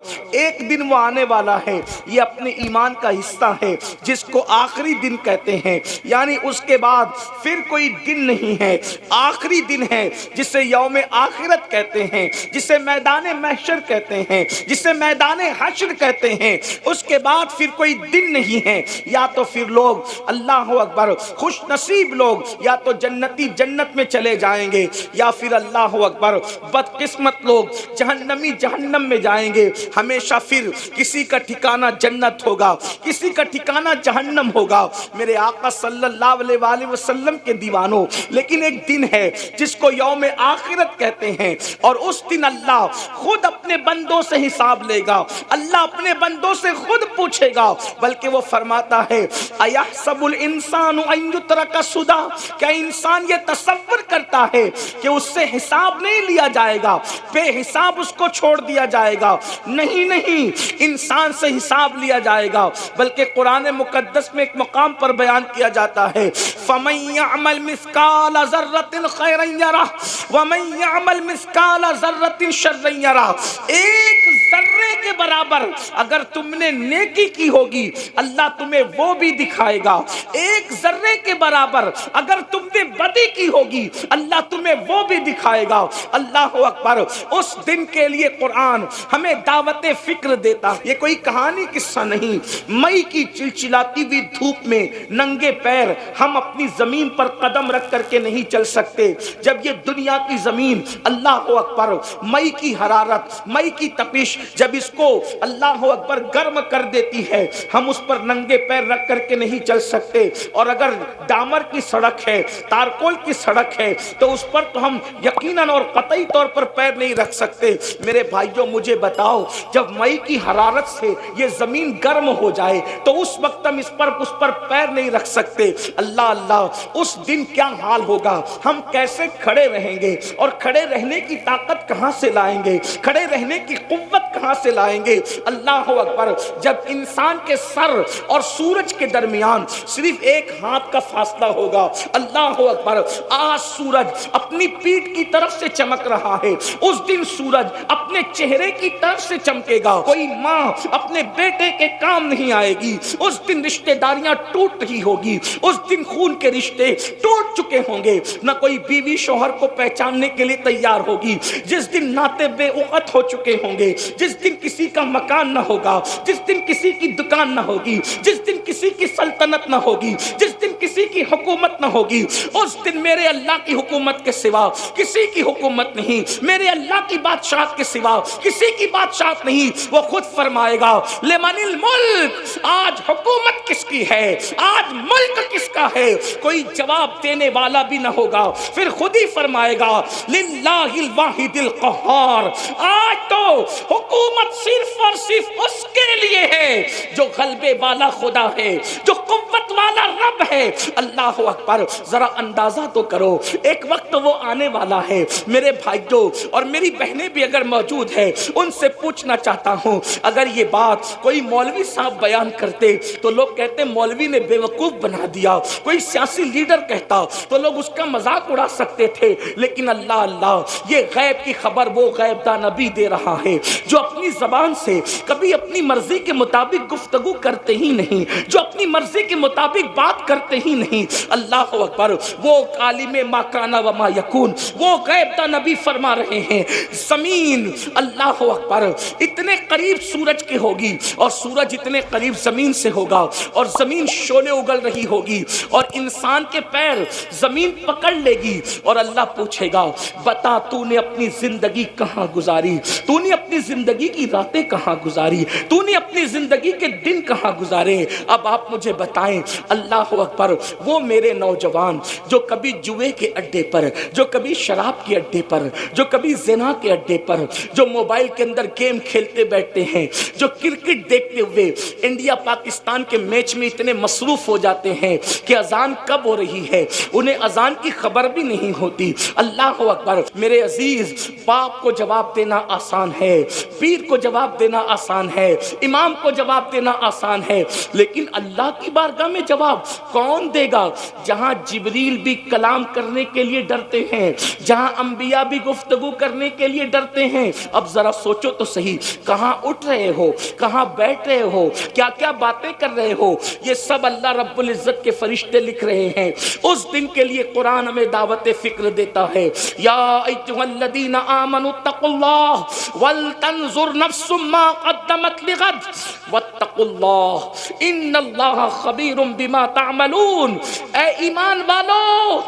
ایک دن وہ آنے والا ہے، یہ اپنے ایمان کا حصہ ہے جس کو آخری دن کہتے ہیں، یعنی اس کے بعد پھر کوئی دن نہیں ہے، آخری دن ہے جسے یوم آخرت کہتے ہیں، جسے میدان محشر کہتے ہیں، جسے میدان حشر کہتے ہیں۔ اس کے بعد پھر کوئی دن نہیں ہے، یا تو پھر لوگ اللہ اکبر خوش نصیب لوگ یا تو جنتی جنت میں چلے جائیں گے، یا پھر اللہ اکبر بدقسمت لوگ جہنمی جہنم میں جائیں گے۔ ہمیشہ پھر کسی کا ٹھکانہ جنت ہوگا، کسی کا ٹھکانہ جہنم ہوگا۔ میرے آقا صلی اللہ علیہ وآلہ وسلم کے دیوانوں، لیکن ایک دن ہے جس کو یوم آخرت کہتے ہیں، اور اس دن اللہ خود اپنے بندوں سے حساب لے گا، اللہ اپنے بندوں سے خود پوچھے گا، بلکہ وہ فرماتا ہے اَيَحْسَبُ الْإِنسَانُ أَن يُتْرَكَ سُدًى، کیا انسان یہ تصور کرتا ہے کہ اس سے حساب نہیں لیا جائے گا، بے حساب اس کو چھوڑ دیا جائے گا؟ نہیں نہیں، انسان سے حساب لیا جائے گا، بلکہ قرآن مقدس میں ایک مقام پر بیان کیا جاتا ہے فَمَن يَعْمَلْ مِثْقَالَ ذَرَّةٍ خَيْرًا يَرَهُ وَمَن يَعْمَلْ مِثْقَالَ ذَرَّةٍ شَرًّا يَرَهُ۔ ایک ذرے کے برابر اگر تم نے نیکی کی ہوگی اللہ تمہیں وہ بھی دکھائے گا، ایک ذرے کے برابر اگر تم نے بدی کی ہوگی اللہ تمہیں وہ بھی دکھائے گا۔ اللہ اکبر، اس دن کے لیے قرآن ہمیں دعوت فکر دیتا۔ یہ کوئی کہانی قصہ نہیں، مئی کی چلچلاتی ہوئی دھوپ میں ننگے پیر ہم اپنی زمین پر قدم رکھ کر کے نہیں چل سکتے۔ جب یہ دنیا کی زمین اللہ اکبر مئی کی حرارت، مئی کی تپش جب اس کو اللہ اکبر گرم کر دیتی ہے، ہم اس پر ننگے پیر رکھ کر کے نہیں چل سکتے۔ اور اگر ڈامر کی سڑک ہے، تارکول کی سڑک ہے، تو اس پر تو ہم یقیناً اور قطعی طور پر پیر نہیں رکھ سکتے۔ میرے بھائیوں مجھے بتاؤ، جب مئی کی حرارت سے یہ زمین گرم ہو جائے تو اس وقت ہم اس پر پیر نہیں رکھ سکتے۔ اللہ اللہ، اس دن کیا حال ہوگا، ہم کیسے کھڑے رہیں گے، اور کھڑے رہنے کی طاقت کہاں سے لائیں گے، کھڑے رہنے کی قوت کہاں سے لائیں گے؟ اللہ اکبر، جب انسان کے سر اور سورج کے درمیان صرف ایک ہاتھ کا فاصلہ ہوگا۔ اللہ اکبر، آج سورج اپنی پیٹھ کی طرف سے چمک رہا ہے، اس دن سورج اپنے چہرے کی طرف سے چمکے گا۔ کوئی ماں اپنے بیٹے کے کام نہیں آئے گی، اس دن رشتہ داریاں ٹوٹ رہی ہوگی، اس دن خون کے رشتے ٹوٹ چکے ہوں گے، نہ کوئی بیوی شوہر کو پہچاننے کے لیے تیار ہوگی، جس دن ناطے بے اوقت ہو چکے ہوں گے، جس دن کسی کا مکان نہ ہوگا، جس دن کسی کی دکان نہ ہوگی، جس دن کسی کی سلطنت نہ ہوگی، جس دن کسی کی حکومت نہ ہوگی۔ اس دن میرے اللہ کی حکومت کے سوا کسی کی حکومت نہیں، میرے اللہ کی بادشاہت کے سوا کسی کی بادشاہت نہیں۔ وہ خود فرمائے گا لمن الملک، آج حکومت کس کی ہے، آج ملک کس کا ہے؟ کوئی جواب دینے والا بھی نہ ہوگا، پھر خود ہی فرمائے گا للہ الواحد القہار، آج تو حکومت صرف اور صرف اس کے لیے ہے جو غلبے والا خدا ہے، جو قوت والا رب ہے۔ اللہ اکبر، ذرا اندازہ تو کرو، ایک وقت وہ آنے والا ہے۔ میرے بھائیوں اور میری بہنیں بھی اگر موجود ہے ان سے پوچھنا چاہتا ہوں، اگر یہ بات کوئی مولوی صاحب بیان کرتے تو لوگ کہتے مولوی نے بے وقوف بنا دیا، کوئی سیاسی لیڈر کہتا تو لوگ اس کا مذاق اڑا سکتے تھے، لیکن اللہ اللہ، یہ غیب کی خبر وہ غیب داں نبی دے رہا ہے جو اپنی زبان سے کبھی اپنی مرضی کے مطابق گفتگو کرتے ہی نہیں، جو اپنی مرضی کے مطابق بات کرتے ہی نہیں۔ اللہ اکبر، وہ عالم ما کان و ما یکون، وہ غیب داں نبی فرما رہے ہیں زمین اللہ اکبر اتنے قریب سورج کے ہوگی، اور سورج اتنے قریب زمین سے ہوگا، اور زمین شعلے اگل رہی ہوگی، اور انسان کے پیر زمین پکڑ لے گی، اور اللہ پوچھے گا بتا تو نے اپنی زندگی کہاں گزاری، تو نے اپنی زندگی کی راتیں کہاں گزاری، تو نے اپنی زندگی کے دن کہاں گزارے؟ اب آپ مجھے بتائیں اللہ اکبر، وہ میرے نوجوان جو کبھی جوئے کے اڈے پر، جو کبھی شراب کے اڈے پر، جو کبھی زنا کے اڈے پر، جو موبائل کے اندر گیم کھیلتے بیٹھتے ہیں، جو کرکٹ دیکھتے ہوئے انڈیا پاکستان کے میچ میں اتنے مصروف ہو جاتے ہیں کہ اذان کب ہو رہی ہے انہیں اذان کی خبر بھی نہیں ہوتی۔ اللہ اکبر، میرے عزیز، باپ کو جواب دینا آسان ہے، ہے، پیر کو جواب دینا آسان ہے، امام کو جواب دینا آسان ہے، لیکن اللہ کی بارگاہ میں جواب کون دے گا؟ جہاں جبریل بھی کلام کرنے کے لیے ڈرتے ہیں، جہاں انبیاء بھی گفتگو کرنے کے لیے ڈرتے ہیں، اب ذرا سوچو تو صحیح، کہاں اٹھ رہے ہو، کہاں بیٹھ رہے ہو، کیا کیا باتیں کر رہے ہو، یہ سب اللہ رب العزت کے فرشتے لکھ رہے ہیں۔ اس دن کے لیے قرآن ہمیں دعوت فکر دیتا ہے، یا ایھا الذین آمنوا اتقوا اللہ ولتنظر نفس ما قدمت لغد واتقوا اللہ ان اللہ خبیر بما تعملون۔ اے ایمان والو،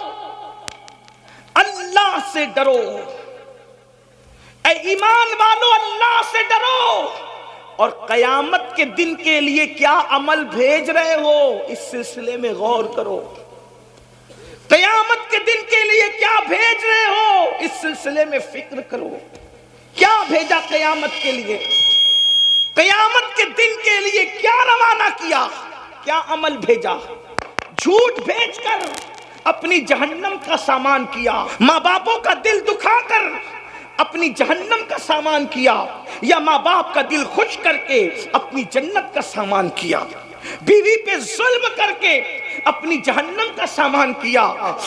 اللہ سے ڈرو، اے ایمان والو اللہ سے ڈرو، اور قیامت کے دن کے لیے کیا عمل بھیج رہے ہو اس سلسلے میں غور کرو۔ قیامت کے دن کے لیے کیا بھیج رہے ہو اس سلسلے میں فکر کرو۔ کیا بھیجا قیامت کے لیے؟ قیامت کے دن کے لیے کیا روانہ کیا؟ کیا عمل بھیجا؟ جھوٹ بھیج کر اپنی جہنم کا سامان کیا، ماں باپوں کا دل دکھا کر اپنی جہنم کا سامان کیا، یا ماں باپ کا دل خوش کر کے اپنی جنت کا سامان کیا، بیوی پہ ظلم کر کے اپنی جہنم کا سامان کیا،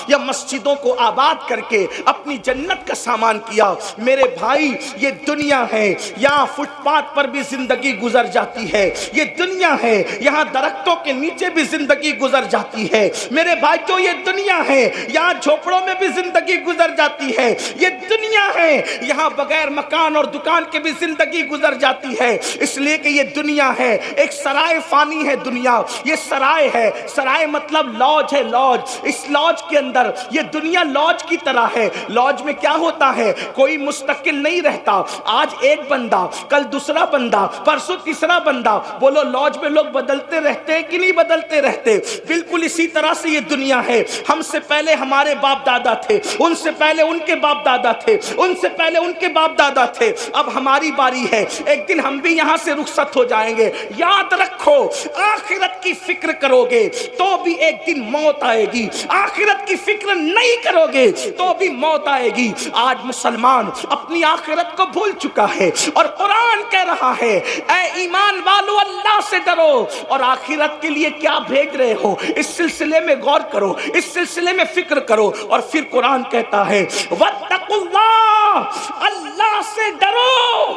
یا مسجدوں کو آباد کر کے اپنی جنت کا سامان کیا۔ میرے بھائی، یہ دنیا ہے، یہاں فٹ پاتھ پر بھی زندگی گزر جاتی ہے، یہ دنیا ہے، یہاں درختوں کے نیچے بھی زندگی گزر جاتی ہے، میرے بھائی جو یہ دنیا ہے، یہاں جھوپڑوں میں بھی زندگی گزر جاتی ہے، یہ دنیا ہے، یہاں بغیر مکان اور دکان کے بھی زندگی گزر جاتی ہے، اس لیے کہ یہ دنیا ہے، ایک سرائے فانی ہے دنیا، یہ سرائے ہے، سرائے مطلب لاج ہے، لاج، اس لاج کے اندر یہ دنیا لاج کی طرح ہے۔ لاج میں کیا ہوتا ہے؟ کوئی مستقل نہیں رہتا، آج ایک بندہ، کل دوسرا بندہ، پرسوں تیسرا بندہ۔ بولو لاج میں لوگ بدلتے رہتے ہیں کہ نہیں بدلتے رہتے؟ بالکل اسی طرح سے یہ دنیا ہے، ہم سے پہلے ہمارے باپ دادا تھے، ان سے پہلے ان کے باپ دادا تھے، ان سے پہلے ان کے باپ دادا تھے، اب ہماری باری ہے، ایک دن ہم بھی یہاں سے رخصت ہو جائیں گے۔ یاد رکھو، آخرت کی فکر کرو گے تو بھی ایک دن موت آئے گی، آخرت کی فکر نہیں کرو گے تو بھی موت آئے گی۔ آج مسلمان اپنی آخرت کو بھول چکا ہے، اور قرآن کہہ رہا ہے اے ایمان والو اللہ سے ڈرو، اور آخرت کے لیے کیا بھیج رہے ہو اس سلسلے میں غور کرو، اس سلسلے میں فکر کرو۔ اور پھر قرآن کہتا ہے واتقوا اللہ، اللہ سے ڈرو،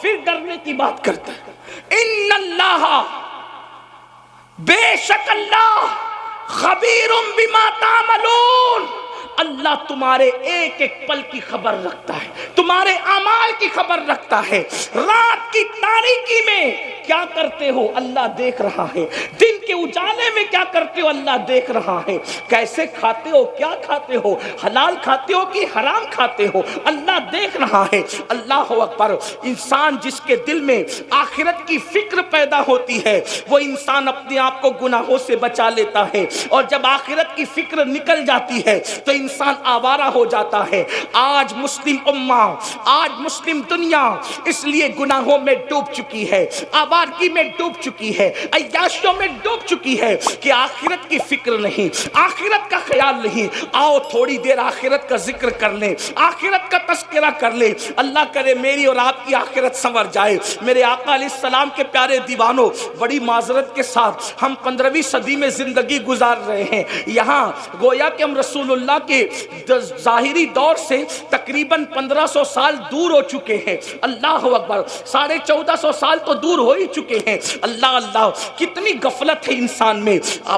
پھر ڈرنے کی بات کرتا ہے ان اللہ، بے شک اللہ، خبیر بما تعملون، اللہ تمہارے ایک ایک پل کی خبر رکھتا ہے، تمہارے اعمال کی خبر رکھتا ہے۔ رات کی تاریکی میں کیا کرتے ہو اللہ دیکھ رہا ہے، دن کے اجالے میں کیا کرتے ہو اللہ دیکھ رہا ہے، کیسے کھاتے ہو، کیا کھاتے ہو، حلال کھاتے ہو کہ حرام کھاتے ہو، اللہ دیکھ رہا ہے۔ اللہ اکبر۔ انسان جس کے دل میں آخرت کی فکر پیدا ہوتی ہے، وہ انسان اپنے آپ کو گناہوں سے بچا لیتا ہے، اور جب آخرت کی فکر نکل جاتی ہے تو انسان آوارہ ہو جاتا ہے۔ آج مسلم امہ، آج مسلم دنیا اس لیے گناہوں میں ڈوب چکی ہے، آوارگی میں ڈوب چکی ہے، عیاشیوں میں ڈوب چکی ہے کہ آخرت کی فکر نہیں، آخرت کا خیال نہیں۔ آؤ تھوڑی دیر آخرت کا ذکر کر لیں، آخرت کا تذکرہ کر لیں، اللہ کرے میری اور آپ کی آخرت سنور جائے۔ میرے آقا علیہ السلام کے پیارے دیوانوں، بڑی معذرت کے ساتھ ہم 15ویں صدی میں زندگی گزار رہے ہیں، یہاں گویا کہ ہم رسول اللہ کے ظاہری دور سے تقریباً 1500 سال دور ہو چکے ہیں۔ اللہ اکبر، 1450 سال تو دور ہو ہی چکے ہیں۔ اللہ اللہ، کتنی غفلت ہے انسان میں۔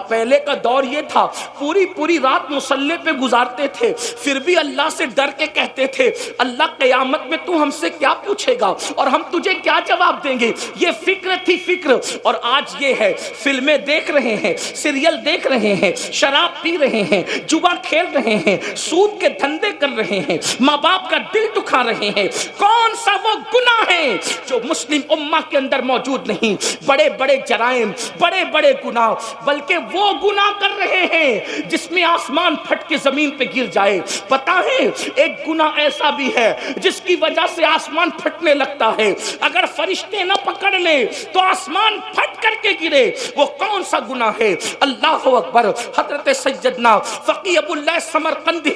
پہلے کا دور یہ تھا، پوری رات مصلی پہ گزارتے تھے، پھر بھی اللہ سے ڈر کے کہتے تھے اللہ قیامت میں تو ہم سے کیا پوچھے گا اور ہم تجھے کیا جواب دیں گے۔ یہ فکر تھی فکر۔ اور آج یہ ہے، فلمیں دیکھ رہے ہیں، سیریل دیکھ رہے ہیں، شراب پی رہے ہیں، جوا کھیل رہے ہیں، سود کے دھندے کر رہے ہیں، ماں باپ کا دل دکھا رہے ہیں۔ کون سا وہ گناہ ہے جو مسلم امہ کے اندر موجود نہیں؟ بڑے بڑے جرائم، بڑے بڑے گناہ، بلکہ وہ گناہ کر رہے ہیں جس میں آسمان پھٹ کے زمین پہ گر جائے۔ پتہ ہے ایک گناہ ایسا بھی ہے جس کی وجہ سے آسمان پھٹنے لگتا ہے، اگر فرشتے نہ پکڑ لے تو آسمان پھٹ کر کے گرے۔ وہ کون سا گناہ ہے؟ اللہ اکبر۔ حضرت سیدنا فقی ابو اللہ سمرقندی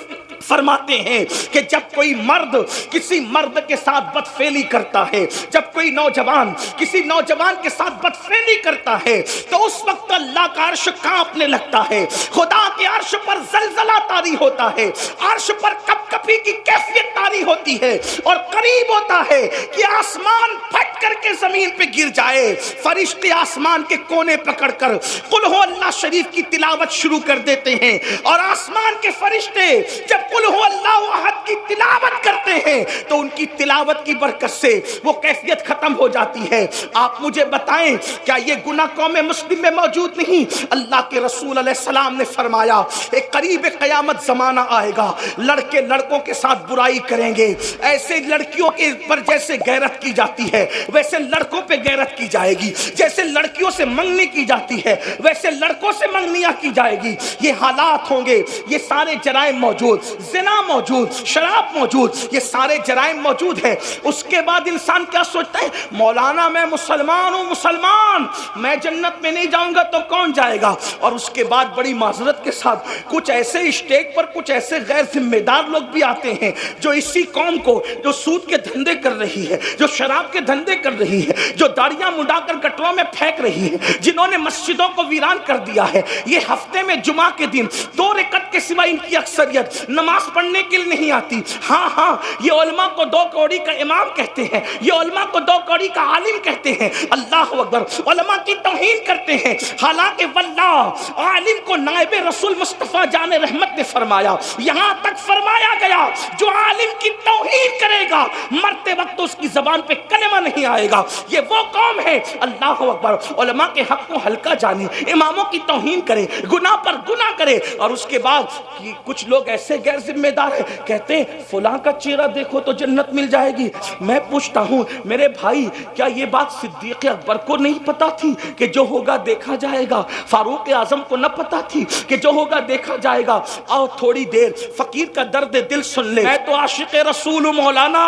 فرماتے ہیں کہ جب کوئی مرد کسی مرد کے ساتھ بدفعلی کرتا ہے، جب کوئی نوجوان کسی نوجوان کے ساتھ بدفعلی کرتا ہے تو اس وقت اللہ کا عرش کانپنے لگتا ہے، خدا کے عرش پر زلزلہ طاری ہوتا ہے، عرش پر کپ کپی کی کیفیت طاری ہوتی ہے، اور قریب ہوتا ہے کہ آسمان پھٹ کر کے زمین پہ گر جائے۔ فرشتے آسمان کے کونے پکڑ کر قل ہو اللہ شریف کی تلاوت شروع کر دیتے ہیں، اور آسمان کے فرشتے جب قل ہو اللہ احد کی تلاوت کرتے ہیں تو ان کی تلاوت کی برکت سے وہ کیفیت ختم ہو جاتی ہے۔ آپ مجھے بتائیں کیا یہ گناہ قوم مسلم میں موجود نہیں؟ اللہ کے رسول علیہ السلام نے فرمایا ایک قریب قیامت زمانہ آئے گا، لڑکے لڑکوں کے ساتھ برائی کریں گے، ایسے لڑکیوں کے پر جیسے غیرت کی جاتی ہے ویسے لڑکوں پہ غیرت کی جائے گی، جیسے لڑکیوں سے منگنی کی جاتی ہے ویسے لڑکوں سے منگنیاں کی جائے گی۔ یہ حالات ہوں گے، یہ سارے جرائم موجود، زنا موجود، شراب موجود، یہ سارے جرائم موجود ہیں۔ اس کے بعد انسان کیا سوچتا ہے؟ مولانا میں مسلمان ہوں، مسلمان میں جنت میں نہیں جاؤں گا تو کون جائے گا؟ اور اس کے بعد بڑی معذرت کے ساتھ کچھ ایسے اسٹیج پر کچھ ایسے غیر ذمہ دار لوگ بھی آتے ہیں جو اسی قوم کو، جو سود کے دھندے کر رہی ہے، جو شراب کے دھندے کر رہی ہے، جو داڑیاں مڈا کر گٹروں میں پھینک رہی ہے، جنہوں نے مسجدوں کو ویران کر دیا ہے، یہ ہفتے میں جمعہ کے دن 2 رکعت کے سوا ان کی اکثریت نماز پڑھنے کے لیے نہیں آتی۔ ہاں یہ علماء کو 2 کوڑی کا امام کہتے ہیں، یہ علماء کو 2 کوڑی کا عالم کہتے ہیں، اللہ اکبر، علماء کی توہین کرتے ہیں، حالانکہ واللہ عالم کو نائب رسول مصطفیٰ جان رحمت نے فرمایا، یہاں تک فرمایا گیا جو عالم کی توہین کرے گا مرتے وقت اس کی زبان پہ کلمہ نہیں آئے گا۔ یہ وہ قوم ہے، اللہ اکبر، علماء کے حق کو ہلکا جانے، اماموں کی توہین کرے، گناہ پر گناہ کرے، اور اس کے بعد کچھ لوگ ایسے غیر ذمہ دار ہیں کہتے ہیں فلاں کا چہرہ دیکھو تو جنت مل جائے گی۔ میں پوچھتا ہوں میرے بھائی، کیا یہ بات صدیق اکبر کو نہیں پتا تھی کہ جو ہوگا دیکھا جائے گا؟ فاروق اعظم کو نہ پتا تھی کہ جو ہوگا دیکھا جائے گا؟ آؤ تھوڑی دیر فقیر کا درد دل سن لے۔ میں تو عاشق رسول ہوں مولانا،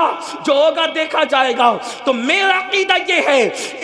جو ہوگا دیکھا جائے گا۔ تو میرا عقیدہ یہ ہے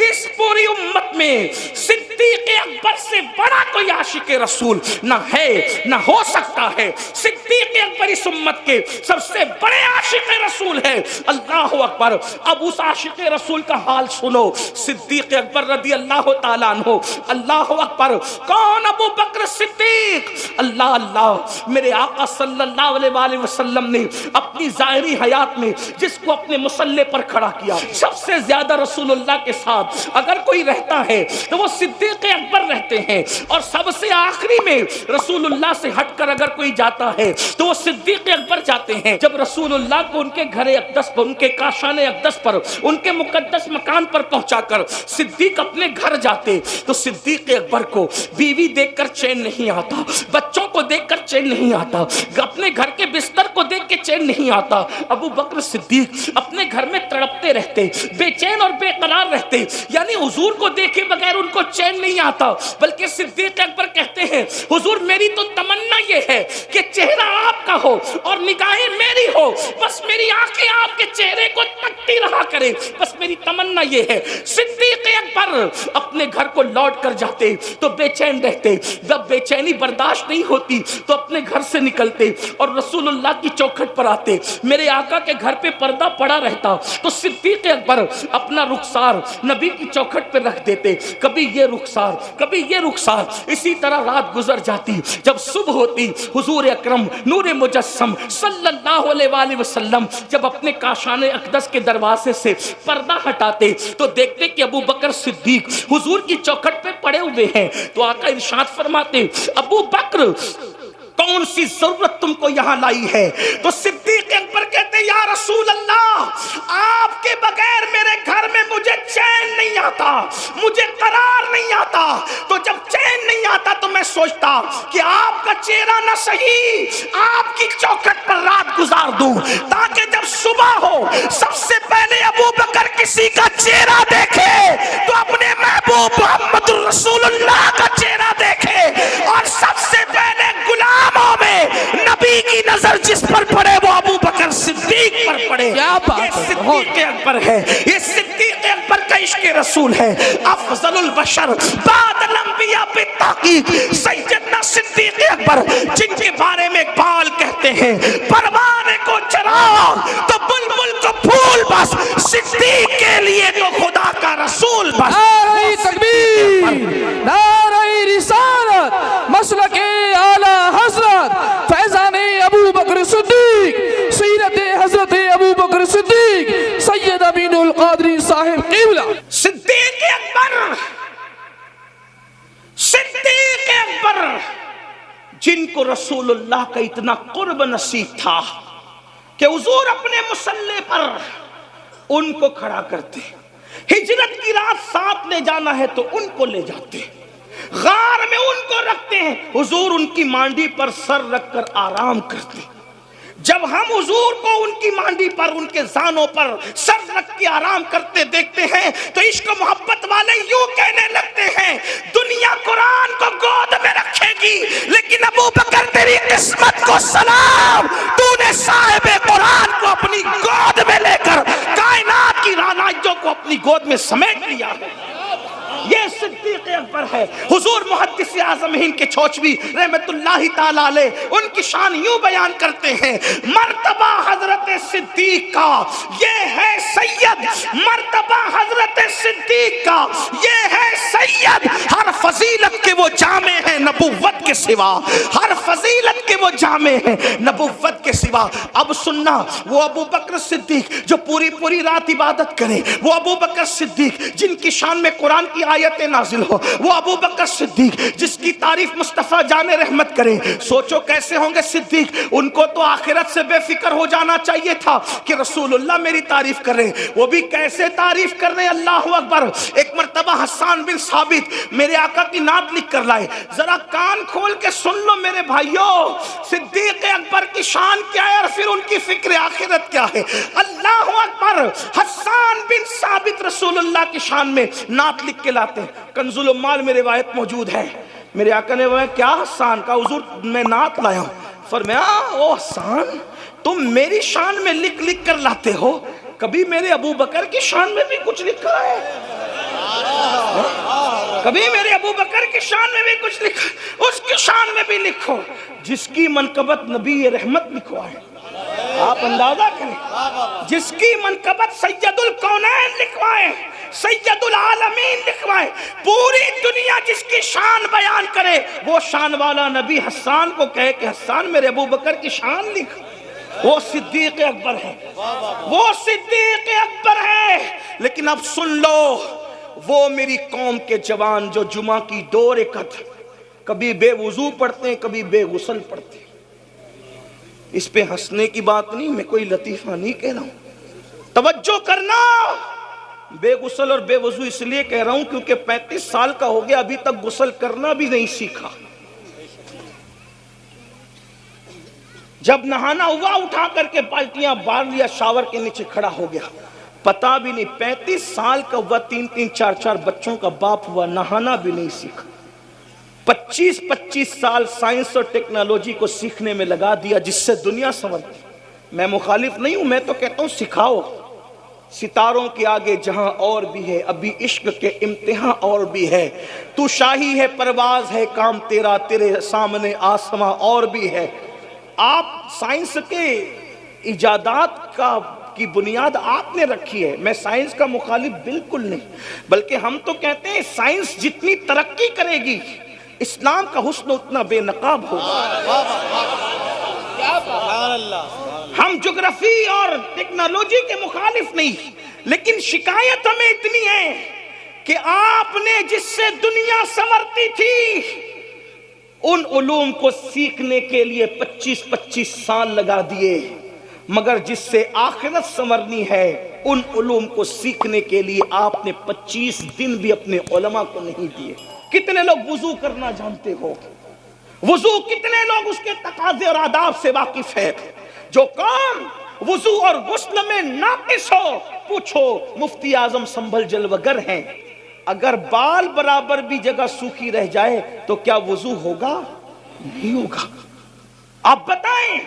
اس پوری امت میں صدیق اکبر سے بڑا کوئی عاشق رسول نہ ہے نہ ہو سکتا ہے۔ صدیق اکبر اس امت کے سب سے بڑے عاشق رسول ہے، اللہ اکبر۔ اب اس عاشق رسول کا حال سنو، صدیق اکبر رضی اللہ تعالیٰ عنہ، اللہ اکبر۔ کون؟ ابو بکر صدیق۔ اللہ اللہ، میرے آقا صلی اللہ علیہ وآلہ وسلم نے اپنی ظاہری حیات میں جس کو اپنے مصلی پر کھڑا کیا، سب سے زیادہ رسول اللہ کے ساتھ اگر کوئی رہتا ہے تو وہ صدیق اکبر رہتے ہیں، اور سب سے آخری میں رسول اللہ سے ہٹ کر اگر کوئی جاتا ہے تو وہ صدیق اکبر جاتے ہیں۔ جب رسول اللہ کو ان کے گھر اقدس پر، ان کے کاشان اقدس پر، ان کے مقدس مکان پر پہنچا کر صدیق اپنے گھر جاتے تو صدیق اکبر کو بیوی دیکھ کر چین نہیں آتا، بچوں کو دیکھ کر چین نہیں آتا، اپنے گھر کے بستر کو دیکھ کے چین نہیں آتا۔ ابو بکر صدیق اپنے گھر میں تڑپتے رہتے، بے چین اور بے قرار رہتے، یعنی حضور کو دیکھے بغیر ان کو چین نہیں آتا، بلکہ صدیق اکبر کہتے ہیں حضور میری تو تمنا یہ ہے کہ چہرہ آپ کا ہو اور نگاہیں میری ہو، بس میری آنکھیں آپ کے چہرے کو تکتی رہا کرے، بس میری تمنا یہ ہے۔ صدیق اکبر اپنے گھر کو لوٹ کر جاتے تو بے چین رہتے، جب بے چینی برداشت نہیں ہوتی تو اپنے گھر سے نکلتے اور رسول اللہ کی چوکھٹ پر آتے، میرے آقا کے گھر پہ پردہ پڑا رہتا تو صدیق اکبر اپنا رخسار نبی کی چوکھٹ پہ رکھ دیتے، کبھی یہ رخسار کبھی یہ رخسار، اسی طرح رات گزر جاتی۔ جب صبح ہوتی حضور اکرم نور مجسم صلی اللہ علیہ وآلہ وسلم جب اپنے کاشان اقدس کے دروازے سے پردہ ہٹاتے تو دیکھتے کہ ابو بکر صدیق حضور کی چوکھٹ پہ پڑے ہوئے ہیں، تو آقا ارشاد فرماتے ابو بکر کون سی ضرورت تم کو یہاں لائی ہے؟ تو صدیق اکبر کہتے یا رسول اللہ آپ کے بغیر میرے گھر میں مجھے چین نہیں آتا، مجھے قرار نہیں آتا، تو جب چین نہیں آتا تو میں سوچتا کہ آپ کا چہرہ نہ صحیح آپ کی چوکھٹ پر رات گزار دوں، تاکہ جب صبح ہو سب سے پہلے ابو بکر کسی کا چہرہ دیکھے تو اپنے محبوب محمد رسول اللہ کا چہرہ دیکھے، اور سب سے پہلے غلاموں میں نبی کی نظر جس پر پڑے وہ ابو بکر صدیق پر پڑے۔ یہ صدیق اکبر ہے، یہ صدیق اکبر کا عشق رسول ہے۔ افضل البشر بعد الانبیاء بالتحقیق سیدنا صدیق اکبر، جن کے بارے میں اقبال کہتے کرتے ہیں پروانے کو چراغ تو بلبل کو پھول بس، صدیق کے لیے تو خدا کا رسول بس۔ نعرہ تکبیر، نعرہ رسالت، مسلک اعلیٰ حضرت فیضان ابو بکر صدیق، سیرت حضرت ابو بکر صدیق سید امین القادری صاحب قبلہ۔ صدیق اکبر، صدیق اکبر جن کو رسول اللہ کا اتنا قرب نصیب تھا کہ حضور اپنے مصلی پر ان کو کھڑا کرتے، ہجرت کی رات ساتھ لے جانا ہے تو ان کو لے جاتے، غار میں ان کو رکھتے ہیں، حضور ان کی مانڈی پر سر رکھ کر آرام کرتے۔ جب ہم حضور کو ان کی مانڈی پر، ان کے زانوں پر سر رکھ کے آرام کرتے دیکھتے ہیں تو عشق و محبت والے یوں کہنے لگتے ہیں دنیا قرآن کو گود میں رکھے گی لیکن ابو بکر تیری قسمت کو سلام، تو نے صاحب قرآن کو اپنی گود میں لے کر کائنات کی رانائیوں کو اپنی گود میں سمیٹ لیا ہے۔ یہ صدیق اکبر ہے۔ حضور محدث اعظم ہند کے چھوچوی رحمت اللہ تعالی علیہ ان کی شان یوں بیان کرتے ہیں، مرتبہ حضرت صدیق کا یہ ہے سید، مرتبہ حضرت صدیق کا یہ ہے سید، ہر فضیلت کے وہ جامع ہیں نبوت کے سوا، ہر فضیلت کے وہ جامع ہیں نبوت کے سوا۔ اب سننا، وہ ابو بکر صدیق جو پوری رات عبادت کرے، وہ ابو بکر صدیق جن کی شان میں قرآن کی آیتیں نازل ہو، وہ ابو بکر صدیق جس کی تعریف مصطفیٰ جان رحمت کرے، سوچو کیسے ہوں گے صدیق۔ ان کو تو آخرت سے بے فکر ہو جانا چاہیے تھا کہ رسول اللہ میری تعریف کر رہے، وہ بھی کیسے تعریف کر رہے، اللہ اکبر۔ ایک مرتبہ حسان بن ثابت میرے آقا کی نعت لکھ کر لائے، ذرا کان کھول کے سن لو میرے بھائیو، صدیق اکبر کی شان کیا ہے اور پھر ان کی فکر آخرت کیا ہے۔ اللہ اکبر، حسان بن ثابت رسول اللہ کی شان میں نعت لکھ کے لاتے ہیں، کنز العمال میں روایت موجود ہے۔ میرے آقا نے وہ کیا حسان کا، حضور میں نعت لایا ہوں۔ فرمایا او حسان تم میری شان میں لکھ لکھ کر لاتے ہو، کبھی میرے ابو بکر کی شان میں بھی کچھ لکھا ہے؟ کبھی میرے ابو بکر کی شان میں بھی کچھ لکھا؟ اس کی شان میں بھی لکھو جس کی منقبت نبی رحمت لکھوائے۔ آپ اندازہ کریں، جس کی منقبت سید الکونین لکھوائے، سید العالمین لکھوائے، پوری دنیا جس کی شان بیان کرے، وہ شان والا نبی حسان کو کہے کہ حسان میرے ابو بکر کی شان لکھ، وہ صدیق اکبر ہے، وہ صدیق اکبر ہے۔ لیکن اب سن لو، وہ میری قوم کے جوان جو جمعہ کی 2 رکعت کبھی بے وضو پڑھتے ہیں کبھی بے غسل پڑھتے ہیں، اس پہ ہنسنے کی بات نہیں، میں کوئی لطیفہ نہیں کہہ رہا ہوں، توجہ کرنا۔ بے غسل اور بے وضو اس لیے کہہ رہا ہوں کیونکہ 35 سال کا ہو گیا ابھی تک غسل کرنا بھی نہیں سیکھا۔ جب نہانا ہوا اٹھا کر کے بالٹیاں بار لیا، شاور کے نیچے کھڑا ہو گیا، پتا بھی نہیں 35 سال کا ہوا، 3 4 بچوں کا باپ ہوا، نہانا بھی نہیں سیکھا۔ 25 سال سائنس اور ٹیکنالوجی کو سیکھنے میں لگا دیا جس سے دنیا سنورتی۔ میں مخالف نہیں ہوں، میں تو کہتا ہوں سکھاؤ، ستاروں کے آگے جہاں اور بھی ہے، ابھی عشق کے امتحان اور بھی ہے، تو شاہی ہے پرواز ہے کام تیرا، تیرے سامنے آسماں اور بھی ہے۔ آپ سائنس کے ایجادات کی بنیاد آپ نے رکھی ہے، میں سائنس کا مخالف بالکل نہیں، بلکہ ہم تو کہتے ہیں سائنس جتنی ترقی کرے گی اسلام کا حسن اتنا بے نقاب ہوگا۔ ہم جغرافی اور ٹیکنالوجی کے مخالف نہیں، لیکن شکایت ہمیں اتنی ہے کہ آپ نے جس سے دنیا سنورتی تھی ان علوم کو سیکھنے کے لیے 25 سال لگا دیے، مگر جس سے آخرت سنورنی ہے ان علوم کو سیکھنے کے لیے آپ نے 25 دن بھی اپنے علماء کو نہیں دیے۔ کتنے لوگ وضو کرنا جانتے ہو؟ وضو کتنے لوگ اس کے تقاضے اور آداب سے واقف ہے؟ جو قوم وضو اور غسل میں ناقص ہو، پوچھو مفتی اعظم سنبھل جلوگر ہیں، اگر بال برابر بھی جگہ سوکھی رہ جائے تو کیا وضو ہوگا؟ نہیں ہوگا۔ آپ بتائیں،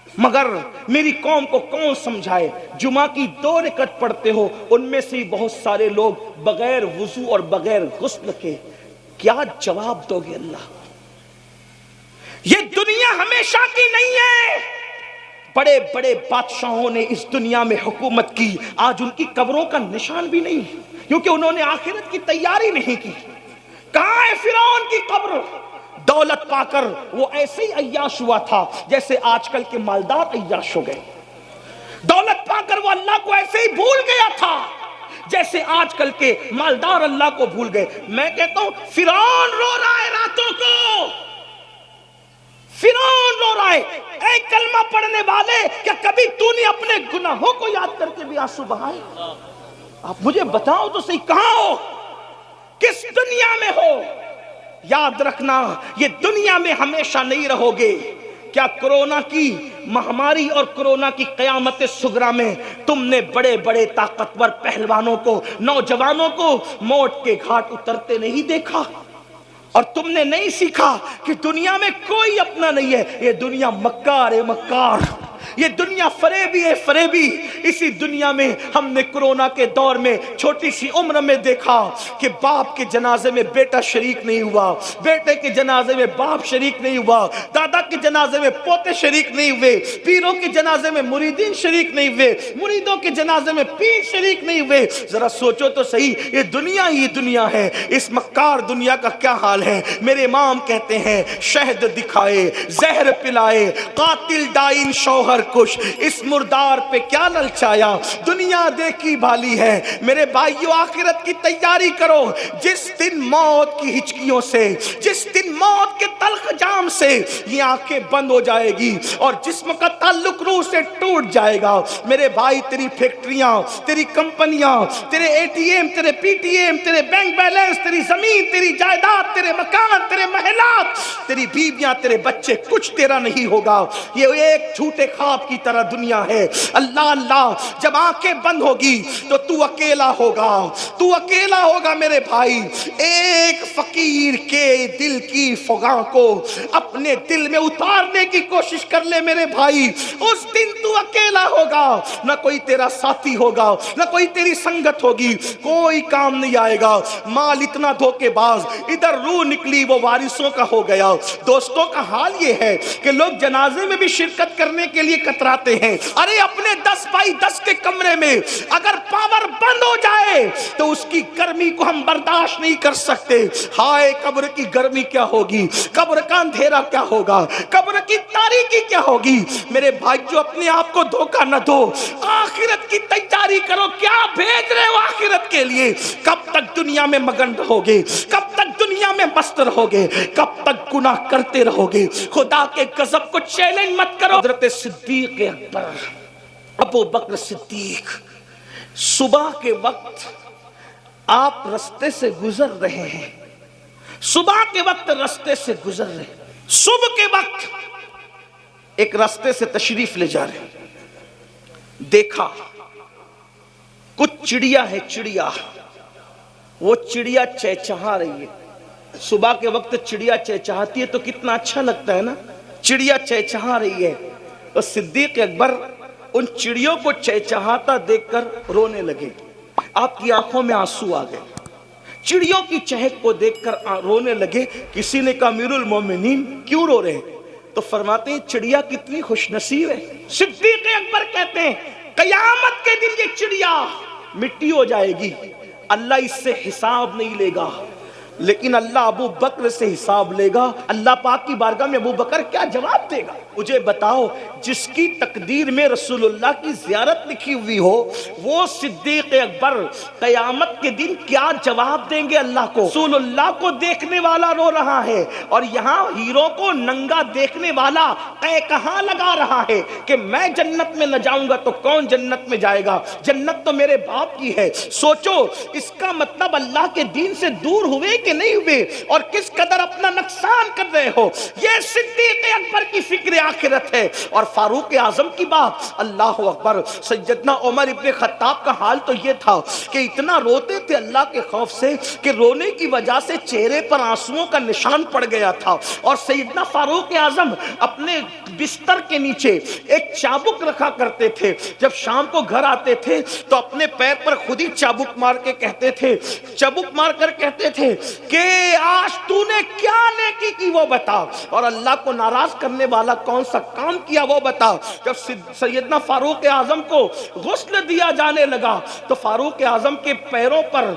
مگر میری قوم کو کون سمجھائے؟ جمعہ کی 2 رکعت پڑھتے ہو، ان میں سے بہت سارے لوگ بغیر وضو اور بغیر غسل کے، کیا جواب دو گے اللہ؟ یہ دنیا ہمیشہ کی نہیں ہے. بڑے بڑے بادشاہوں نے اس دنیا میں حکومت کی، آج ان کی قبروں کا نشان بھی نہیں، کیونکہ انہوں نے آخرت کی تیاری نہیں کی. کہاں ہے فرعون کی قبر؟ دولت پا کر وہ ایسے ہی عیاش ہوا تھا جیسے آج کل کے مالدار عیاش ہو گئے. دولت پا کر وہ اللہ کو ایسے ہی بھول گیا تھا جیسے آج کل کے مالدار اللہ کو بھول گئے. میں کہتا ہوں فرعون رو رہا ہے راتوں کو، فرعون رو رہا ہے. اے کلمہ پڑھنے والے، کیا کبھی تو نے اپنے گناہوں کو یاد کر کے بھی آنسو بہائے؟ آپ مجھے بتاؤ تو صحیح، کہاں ہو، کس دنیا میں ہو؟ یاد رکھنا یہ دنیا میں ہمیشہ نہیں رہو گے. کیا کرونا کی مہاماری اور کرونا کی قیامت صغریٰ میں تم نے بڑے بڑے طاقتور پہلوانوں کو، نوجوانوں کو موت کے گھاٹ اترتے نہیں دیکھا؟ اور تم نے نہیں سیکھا کہ دنیا میں کوئی اپنا نہیں ہے، یہ دنیا مکار ہے، مکار. یہ دنیا فریبی ہے، فریبی. اسی دنیا میں ہم نے کرونا کے دور میں چھوٹی سی عمر میں دیکھا کہ باپ کے جنازے میں بیٹا شریک نہیں ہوا، بیٹے کے جنازے میں باپ شریک نہیں ہوا، دادا کے جنازے میں پوتے شریک نہیں ہوئے، پیروں کے جنازے میں مریدین شریک نہیں ہوئے، مریدوں کے جنازے میں پیر شریک نہیں ہوئے. ذرا سوچو تو صحیح، یہ دنیا ہی دنیا ہے. اس مکار دنیا کا کیا حال ہے؟ میرے امام کہتے ہیں شہد دکھائے، زہر پلائے، قاتل ڈائن شوہر کش، اس مردار پہ کیا للچایا، دنیا دیکھی بھالی ہے. میرے بھائیو آخرت کی تیاری کرو. جس دن موت کی ہچکیوں سے، جس دن موت کے تلخ جام سے یہ آنکھیں بند ہو جائے گی اور جسم کا تعلق روح سے ٹوٹ جائے گا، میرے بھائی تیری فیکٹریاں، تیری کمپنیاں، تیرے اے ٹی ایم، تیرے پی ٹی ایم، تیرے بینک بیلنس، تیری زمین، تیری جائیداد، تیرے مکان، تیرے محلات، تیری بیویاں، تیرے بچے، کچھ تیرا نہیں ہوگا. یہ ایک جھوٹے خواب کی طرح دنیا ہے. اللہ اللہ، جب آنکھیں بند ہوگی تو اکیلا ہوگا، تو اکیلا ہوگا. میرے بھائی ایک فقیر کے دل کی فغاں کو اپنے دل میں اتارنے کی کوشش کر لے میرے بھائی. اس دن تو اکیلا ہوگا، نہ کوئی تیرا ساتھی ہوگا، نہ کوئی تیری سنگت ہوگی، کوئی کام نہیں آئے گا. مال اتنا دھوکے باز، ادھر روح نکلی وہ وارثوں کا ہو گیا. دوستوں کا حال یہ ہے کہ لوگ جنازے میں بھی شرکت کرنے کے لیے کتراتے ہیں. ارے اپنے 10x10 کے کمرے میں اگر پاور بند ہو جائے تو اس کی گرمی کو ہم برداشت نہیں کر سکتے. ہائے قبر کی گرمی کیا ہوگی، قبر کا اندھیرا کیا ہوگا، قبر کی تاریکی کیا ہوگی. میرے بھائی جو اپنے آپ کو دھوکہ نہ دو، آخرت کی تیاری کرو. کیا بھیج رہے ہو آخرت کے لیے؟ کب تک دنیا میں مگن رہوگے؟ کب تک دنیا میں مست رہوگے؟ کب تک گناہ کرتے رہوگے؟ خدا کے غضب کو چیلنج مت کرو. حضرت صدیق اکبر ابو بکر صدیق، صبح کے وقت آپ رستے سے گزر رہے ہیں، صبح کے وقت رستے سے گزر رہے ہیں، صبح کے وقت ایک رستے سے تشریف لے جا رہے ہیں. دیکھا کچھ چڑیا ہے، چڑیا، وہ چڑیا چہچہا رہی ہے. صبح کے وقت چڑیا چہچہاتی ہے تو کتنا اچھا لگتا ہے نا. چڑیا چہچہا رہی ہے تو صدیق اکبر ان چڑیوں کو چہچہاتا دیکھ کر رونے لگے. آپ کی آنکھوں میں آنسو آ گئے، چڑیوں کی چہک کو دیکھ کر رونے لگے. کسی نے کہا امیر المومنین کیوں رو رہے ہیں؟ تو فرماتے ہیں چڑیا کتنی خوش نصیب ہے. صدیق اکبر کہتے ہیں قیامت کے دن یہ چڑیا مٹی ہو جائے گی، اللہ اس سے حساب نہیں لے گا، لیکن اللہ ابو بکر سے حساب لے گا. اللہ پاک کی بارگاہ میں ابو بکر کیا جواب دے گا؟ مجھے بتاؤ، جس کی تقدیر میں رسول اللہ کی زیارت لکھی ہوئی ہو وہ صدیق اکبر قیامت کے دن کیا جواب دیں گے اللہ کو؟ رسول اللہ کو دیکھنے والا رو رہا ہے اور یہاں ہیرو کو ننگا دیکھنے والا کہاں لگا رہا ہے کہ میں جنت میں نہ جاؤں گا تو کون جنت میں جائے گا، جنت تو میرے باپ کی ہے. سوچو اس کا مطلب اللہ کے دین سے دور ہوئے کہ نہیں ہوئے اور کس قدر اپنا نقصان کر رہے ہو. یہ صدیق اکبر کی فکر آخرت ہے. اور فاروق اعظم کی بات، اللہ اکبر، سیدنا عمر ابن خطاب کا حال تو یہ تھا کہ اتنا روتے تھے اللہ کے خوف سے کہ رونے کی وجہ سے چہرے پر آنسوؤں کا نشان پڑ گیا تھا. اور سیدنا فاروق اعظم اپنے بستر کے نیچے ایک چابک رکھا کرتے تھے. جب شام کو گھر آتے تھے تو اپنے پیر پر خود ہی چابک مار کے کہتے تھے، چابک مار کر کہتے تھے کہ آج تو نے کیا نیکی کی وہ بتا، اور اللہ کو ناراض کرنے والا کون سا کام کیا وہ بتا۔ جب سیدنا فاروق اعظم کو غسل دیا جانے لگا تو فاروق اعظم کے پیروں پر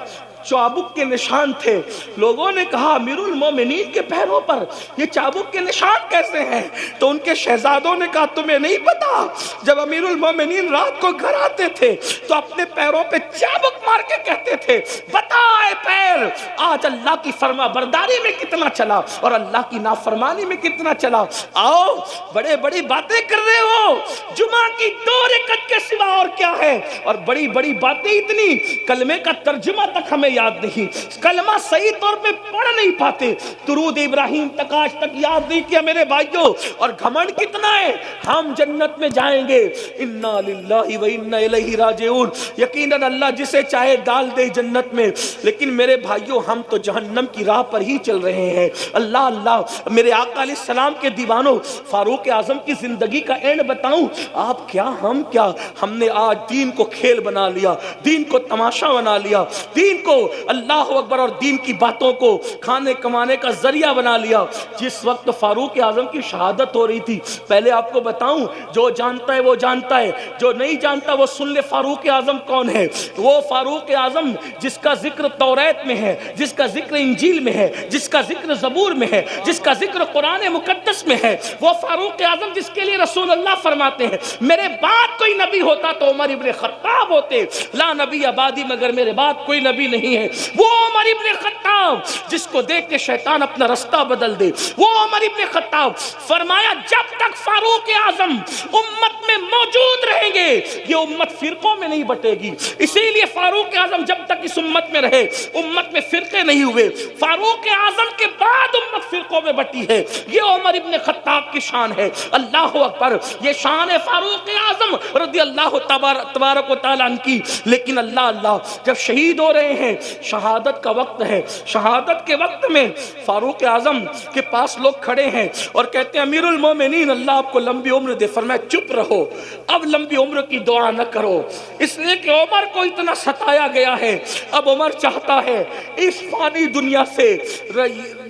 چابک کے نشان تھے۔ لوگوں نے کہا امیر المومنین کے پیروں پر یہ چابک کے نشان کیسے ہیں؟ تو ان کے شہزادوں نے کہا تمہیں نہیں پتا، جب امیر المومنین رات کو گھر آتے تھے تو اپنے پیروں پہ چابک مار کے کہتے تھے بتا اے پیر آج اللہ کی فرما برداری میں کتنا چلا اور اللہ کی نافرمانی میں کتنا چلا۔ آؤ بڑے بڑی باتیں کر رہے ہو، جمعہ کی 2 رکعت کے سوا اور کیا ہے، اور بڑی بڑی باتیں اتنی، کلمے کا ترجمہ تک ہمیں یاد نہیں، کلمہ صحیح طور پہ پڑھ نہیں پاتے، درود ابراہیم تک آج تک یاد نہیں کیا میرے بھائیوں، اور گھمنڈ کتنا ہے ہم جنت میں جائیں گے، انا للہ و انا الیہ راجعون، یقیناً اللہ جسے چاہے ڈال دے جنت میں، لیکن میرے بھائیوں ہم تو جہنم کی راہ پر ہی چل رہے ہیں۔ اللہ اللہ میرے آقا علیہ السلام کے دیوانوں، فاروق اعظم کی زندگی کا اینڈ بتاؤں، آپ کیا ہم کیا، ہم نے آج دین کو کھیل بنا لیا، دین کو تماشا بنا لیا، دین کو اللہ اکبر اور دین کی باتوں کو کھانے کمانے کا ذریعہ بنا لیا۔ جس وقت فاروق اعظم کی شہادت ہو رہی تھی، پہلے آپ کو بتاؤں جو جانتا ہے وہ جانتا ہے، جو نہیں جانتا وہ سن لے فاروق اعظم کون ہے۔ وہ فاروق اعظم جس کا ذکر توریت میں ہے، جس کا ذکر انجیل میں ہے، جس کا ذکر زبور میں ہے، جس کا ذکر قرآن مقدس میں ہے، وہ فاروق اعظم جس کے لیے رسول اللہ فرماتے ہیں میرے بعد کوئی نبی ہوتا تو عمر ابن خطاب ہوتے، لا نبی بعدی مگر میرے بعد کوئی نبی نہیں ہے۔ وہ عمر ابن خطاب جس کو دیکھ کے شیطان اپنا رستہ بدل دے، وہ عمر ابن خطاب فرمایا جب تک فاروق اعظم امت میں موجود رہیں گے یہ امت فرقوں میں نہیں بٹے گی، اسی لیے فاروق اعظم جب تک اس امت میں رہے امت میں فرقے نہیں ہوئے، فاروق اعظم کے بعد امت فرقوں میں بٹی ہے، یہ عمر ابن خطاب کی شان ہے۔ اللہ اکبر، یہ شان ہے فاروق اعظم رضی اللہ تبارک و تعالیٰ عنہ کی۔ لیکن اللہ اللہ جب شہید ہو رہے ہیں، شہادت کا وقت ہے، شہادت کے وقت میں فاروق اعظم کے پاس لوگ کھڑے ہیں اور کہتے ہیں امیر المومنین اللہ آپ کو لمبی عمر دے، فرمایا چپ رہو، اب لمبی عمر کی دعا نہ کرو، اس لیے کہ عمر کو اتنا ستایا گیا ہے، اب عمر چاہتا ہے اس فانی دنیا سے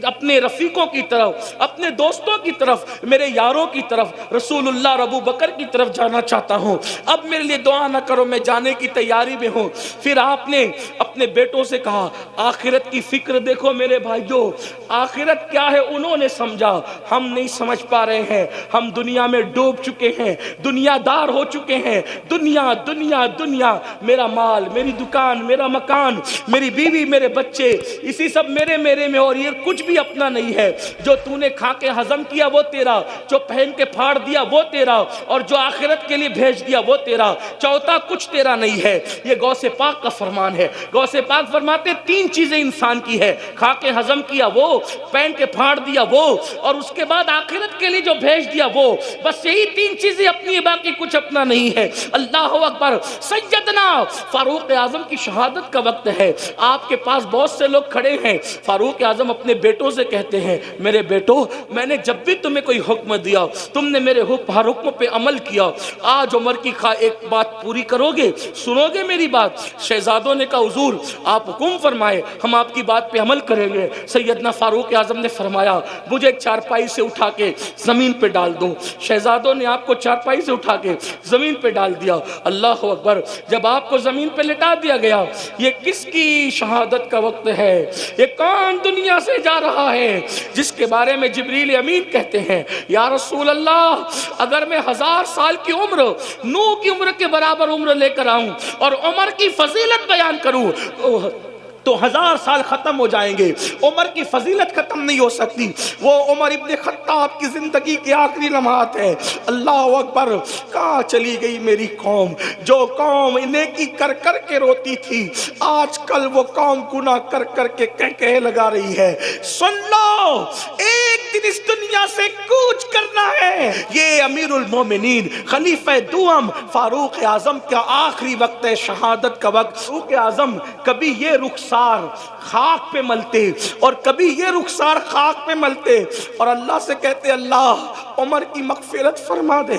اپنے رفیقوں کی طرف، اپنے دوستوں کی طرف، میرے یاروں کی طرف، رسول اللہ اور ابو بکر کی طرف جانا چاہتا ہوں، اب میرے لیے دعا نہ کرو، میں جانے کی تیاری میں ہوں۔ پھر آپ نے اپنے بیٹوں سے کہا آخرت کی فکر دیکھو میرے بھائیوں، آخرت کیا ہے انہوں نے سمجھا، ہم نہیں سمجھ پا رہے ہیں، ہم دنیا میں ڈوب چکے ہیں، دنیا دار ہو چکے ہیں، دنیا دنیا دنیا، میرا مال، میری دکان، میرا مکان، میری بیوی، میرے بچے، اسی سب میرے میں، اور یہ کچھ بھی اپنا نہیں ہے، جو تو نے کھا کے ہضم کیا وہ تیرا، جو پہن کے پھاڑ دیا وہ تیرا، اور جو آخرت کے لیے بھیج دیا وہ تیرا، چوتھا کچھ تیرا نہیں ہے۔ یہ غوث پاک کا فرمان ہے، غوث پاک فرماتے 3 چیزیں انسان کی ہے، کھا کے ہضم کیا وہ، پہن کے پھاڑ دیا وہ، اور اس کے بعد آخرت کے لیے جو بھیج دیا وہ، بس یہی 3 چیزیں اپنی ہے، باقی کچھ اپنا نہیں ہے۔ اللہ اکبر، سیدنا فاروق اعظم کی شہادت کا وقت ہے، آپ کے پاس بہت سے لوگ کھڑے ہیں، فاروق اعظم اپنے بیٹوں سے کہتے ہیں میرے بیٹو میں نے جب بھی تمہیں کوئی حکم دیا تم نے میرے ہر حکم پہ عمل کیا، آج عمر کی ایک بات پوری کرو گے، سنو گے میری بات؟ شہزادوں نے کہا حضور آپ حکم فرمائے، ہم آپ کی بات پہ عمل کریں گے۔ سیدنا فاروق اعظم نے فرمایا مجھے ایک چارپائی سے اٹھا کے زمین پہ ڈال دو۔ شہزادوں نے آپ کو چارپائی سے اٹھا کے زمین پہ ڈال دیا۔ اللہ اکبر، جب آپ کو زمین پہ لٹا دیا گیا، یہ کس کی شہادت کا وقت ہے؟ یہ کون دنیا سے جا رہا ہے جس کے بارے میں جبریل امین کہتے ہیں یا رسول اللہ اگر میں 1000 سال کی عمر، نوح کی عمر کے برابر عمر لے کر آؤں اور عمر کی فضیلت بیان کروں تو 1000 سال ختم ہو جائیں گے، عمر کی فضیلت ختم نہیں ہو سکتی۔ وہ عمر ابن خطاب کی زندگی کے آخری لمحات ہیں۔ اللہ اکبر، کہاں چلی گئی میری قوم؟ جو قوم نیکی کر کر کے روتی تھی، آج کل وہ قوم گناہ کر کر کے کہہ لگا رہی ہے۔ سن لو، ایک ایک دن اس دنیا سے کوچ کرنا ہے۔ یہ امیر المومنین خلیفہ دوم فاروق اعظم کا آخری وقت ہے، شہادت کا وقت۔ فاروق اعظم کبھی یہ رخسار خاک پہ ملتے اور کبھی یہ رخسار خاک پہ ملتے اور اللہ سے کہتے اللہ عمر کی مغفرت فرما دے،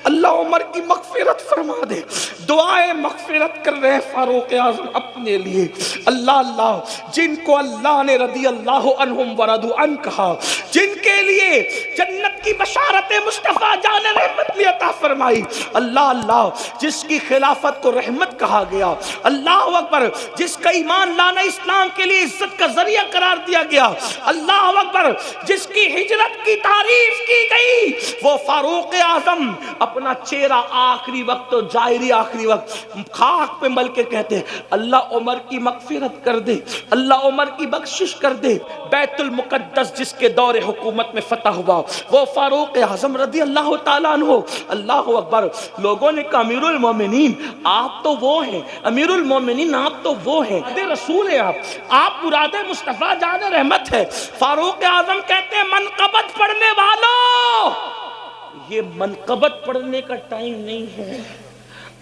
اللہ عمر کی مغفرت فرما دے۔ دعائیں مغفرت کر رہے ہیں فاروق اعظم اپنے لیے۔ اللہ جن کو اللہ نے رضی اللہ عنہم ورضوا عنہ کہا، جن کے لیے جنت کی بشارت مصطفیٰ جان رحمت نے عطا فرمائی، اللہ جس کی خلافت کو رحمت کہا گیا، اللہ اکبر، جس کا ایمان لانا اسلام کے لیے عزت کا ذریعہ قرار دیا گیا، اللہ اکبر، جس کی ہجرت کی تعریف کی گئی، وہ فاروق اعظم اپنا چہرہ آخری وقت و ظاہری آخری وقت خاک پہ مل کے کہتے اللہ عمر کی مغفرت کر دے، اللہ عمر کی بخشش کر دے۔ بیت المقدس جس کے دور حکومت میں فتح ہوا وہ فاروق اعظم رضی اللہ تعالیٰ عنہ۔ اللہ اکبر، لوگوں نے کہا امیر المومنین آپ تو وہ ہیں، امیر المومنین آپ تو وہ ہیں، رسول ہیں آپ مراد مصطفیٰ جان رحمت ہے۔ فاروق اعظم کہتے ہیں منقبت پڑھنے والوں، یہ منقبت پڑھنے کا ٹائم نہیں ہے۔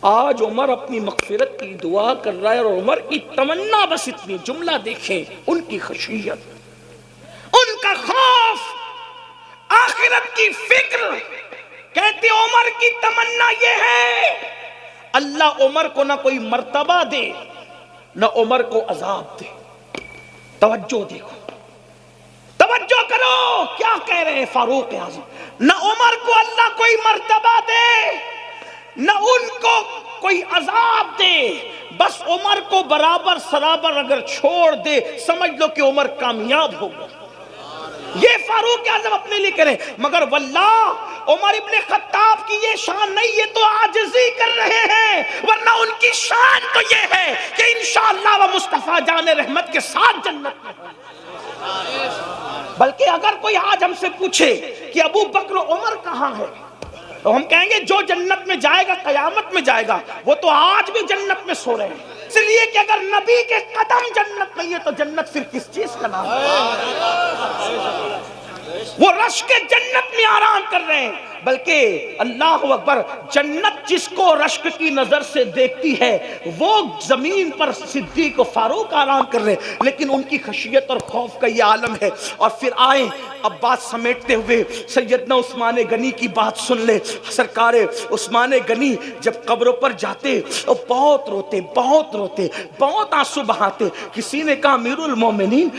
آج عمر اپنی مغفرت کی دعا کر رہا ہے اور عمر کی تمنا بس اتنی، جملہ دیکھیں، ان کی خشیت، ان کا خوف، آخرت کی فکر۔ کہتے عمر کی تمنا یہ ہے اللہ عمر کو نہ کوئی مرتبہ دے نہ عمر کو عذاب دے۔ توجہ دیکھو، توجہ کرو کیا کہہ رہے ہیں فاروق اعظم، نہ عمر کو اللہ کوئی مرتبہ دے نہ ان کو کوئی عذاب دے، بس عمر کو برابر سرابر اگر چھوڑ دے سمجھ لو کہ عمر کامیاب ہوگا۔ یہ فاروق اعظم اپنے لیے کریں، مگر واللہ عمر ابن خطاب کی یہ شان نہیں، یہ تو عاجزی کر رہے ہیں، ورنہ ان کی شان تو یہ ہے کہ انشاءاللہ وہ مصطفیٰ جان رحمت کے ساتھ جنت میں ہوں۔ بلکہ اگر کوئی آج ہم سے پوچھے کہ ابو بکر و عمر کہاں ہے تو ہم کہیں گے جو جنت میں جائے گا قیامت میں جائے گا، وہ تو آج بھی جنت میں سو رہے ہیں، اس لیے کہ اگر نبی کے قدم جنت نہیں ہے تو جنت پھر کس چیز کا نام ہے؟ وہ رشک جنت میں آرام کر رہے ہیں۔ بلکہ اللہ اکبر، جنت جس کو رشک کی نظر سے دیکھتی ہے وہ زمین پر صدیق و فاروق آرام کر رہے ہیں، لیکن ان کی خشیت اور خوف کا یہ عالم ہے۔ اور پھر آئیں اب بات سمیٹتے ہوئے سیدنا عثمان غنی کی بات سن لے۔ سرکار عثمان غنی جب قبروں پر جاتے اور بہت روتے بہت آنسو بہاتے۔ کسی نے کہا امیر المومنین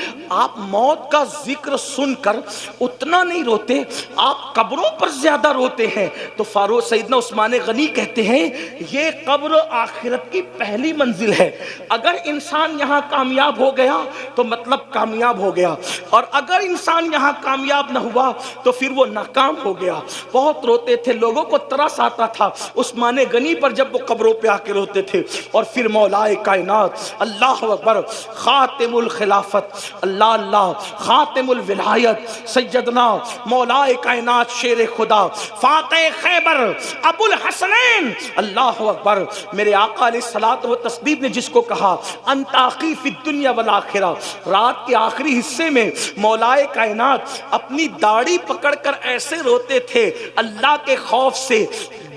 آپ موت کا ذکر سن کر اتنا نہیں روتے، آپ قبروں پر زیادہ روتے ہیں۔ تو فاروق سیدنا عثمان غنی کہتے ہیں یہ قبر آخرت کی پہلی منزل ہے، اگر انسان یہاں کامیاب ہو گیا تو مطلب کامیاب ہو گیا، اور اگر انسان یہاں کامیاب نہ ہوا تو پھر وہ ناکام ہو گیا۔ بہت روتے تھے، لوگوں کو ترس آتا تھا عثمان غنی پر جب وہ قبروں پہ آ کے روتے تھے۔ اور پھر مولا کائنات اللہ اکبر، خاتم الخلافت، اللہ خاتم الولایت، سیدنا مولا کائنات شیر خدا فاتح خیبر ابو الحسنین اللہ اکبر، میرے آقا علیہ الصلوۃ والتسلیم نے جس کو کہا انت اخی فی الدنیا والآخرہ، رات کے آخری حصے میں مولا کائنات اپنی داڑھی پکڑ کر ایسے روتے تھے اللہ کے خوف سے۔